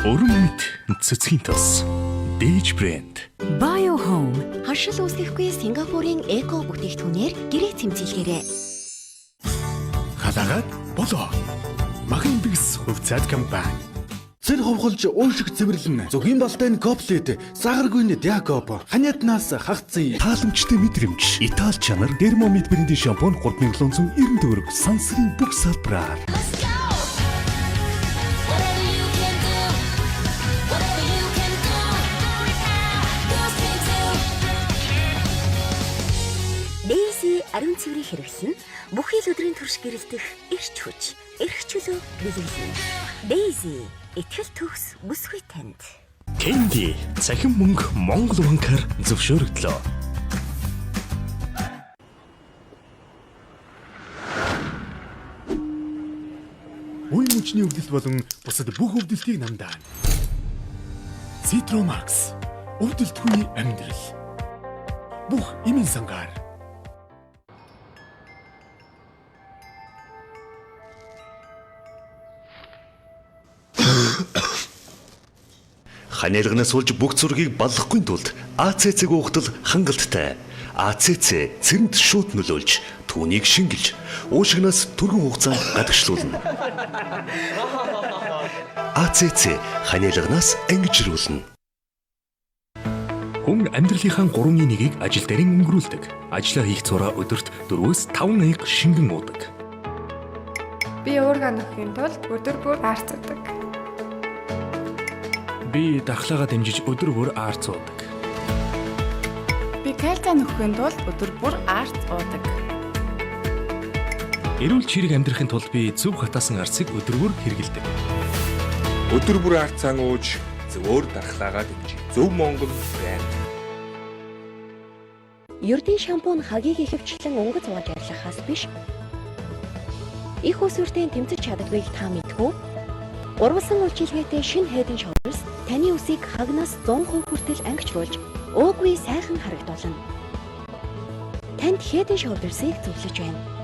A: Уран мэт цэцгийн тос Дэж брэнд.
B: Bio Home хашил үүсгэхгүй Сингапурын эко бүтээгдэхүүнээр гэрээ цэмцэлгээрэй.
A: Халагаад болоо. Махын бигс хувьцаат компани.
J: Цэр ховхолж уушиг цэвэрлэн зөвхийн балтай коплет сагаргүйн диакоп ханятнаас хагцсан
A: Тааламжтай мэдрэмж Итали чанар Dermomid брендийн шампунь 3790 төгрөг сансрын бүх салбараар.
B: Ариун цэврийг хэрэглэн бүхий л өдрийн турш гэрэлтэх эрч хүч, эрх чөлөө биелүүлнэ. Daisy итгэл төгс бүсгүй танд.
A: Candy цахим мөнгө Монгол банкар зөвшөөрөгдлөө. Үе мөчний өвдөлт болон бусад бүх өвдөлтийг намдаана. Citromax өвдөлтгүй амьдрал. Бүх эмийн сангаар Ханялганаас суулж бүх зургийг баллахгүй тулд АЦЦ-г уухтал хангалттай. АЦЦ цэрэнд шууд нөлөөлж, түүнийг шингэлж, уушигнаас түргэн хугацаанд гадагшлуулна. АЦЦ ханиалганаас ангижруулна.
K: Хүн амьдралынхаа 3/1-ийг ажил дээр өнгөрүүлдэг. Ажлаа хийх цураа өдөрт 4-5 аяга шингэн уудаг.
L: Би өөргөө нөхөхийн тулд өдөр бүр аарцдаг.
K: Би дахлагаа дэмжиж өдөр бүр аарц уудаг.
L: Би кальцаа нөхөхийн тулд өдөр бүр аарц уудаг.
K: Эрүүл чирэг амьдрахын тулд би зөв хатаасан арцыг өдөр бүр хэрэглэдэг.
I: Өдөр бүр арцаан ууж зөвөр дархлаагаа дэмжиж. Зөв Монгол брэнд.
B: Ердийн шампунь хагийг ихэвчлэн өнгөц ууж арилгахаас биш. Их усүртэй тэмцэж чаддгийг та мэдв үү? Урвалсан үйлчилгээтэй шинэ Head & Shoulders таны үсийг хагнаас 100% хүртэл ангижруулж, уугүй сайхан харагдуулна. Танд Head & Shoulders-ыг зөвлөж байна.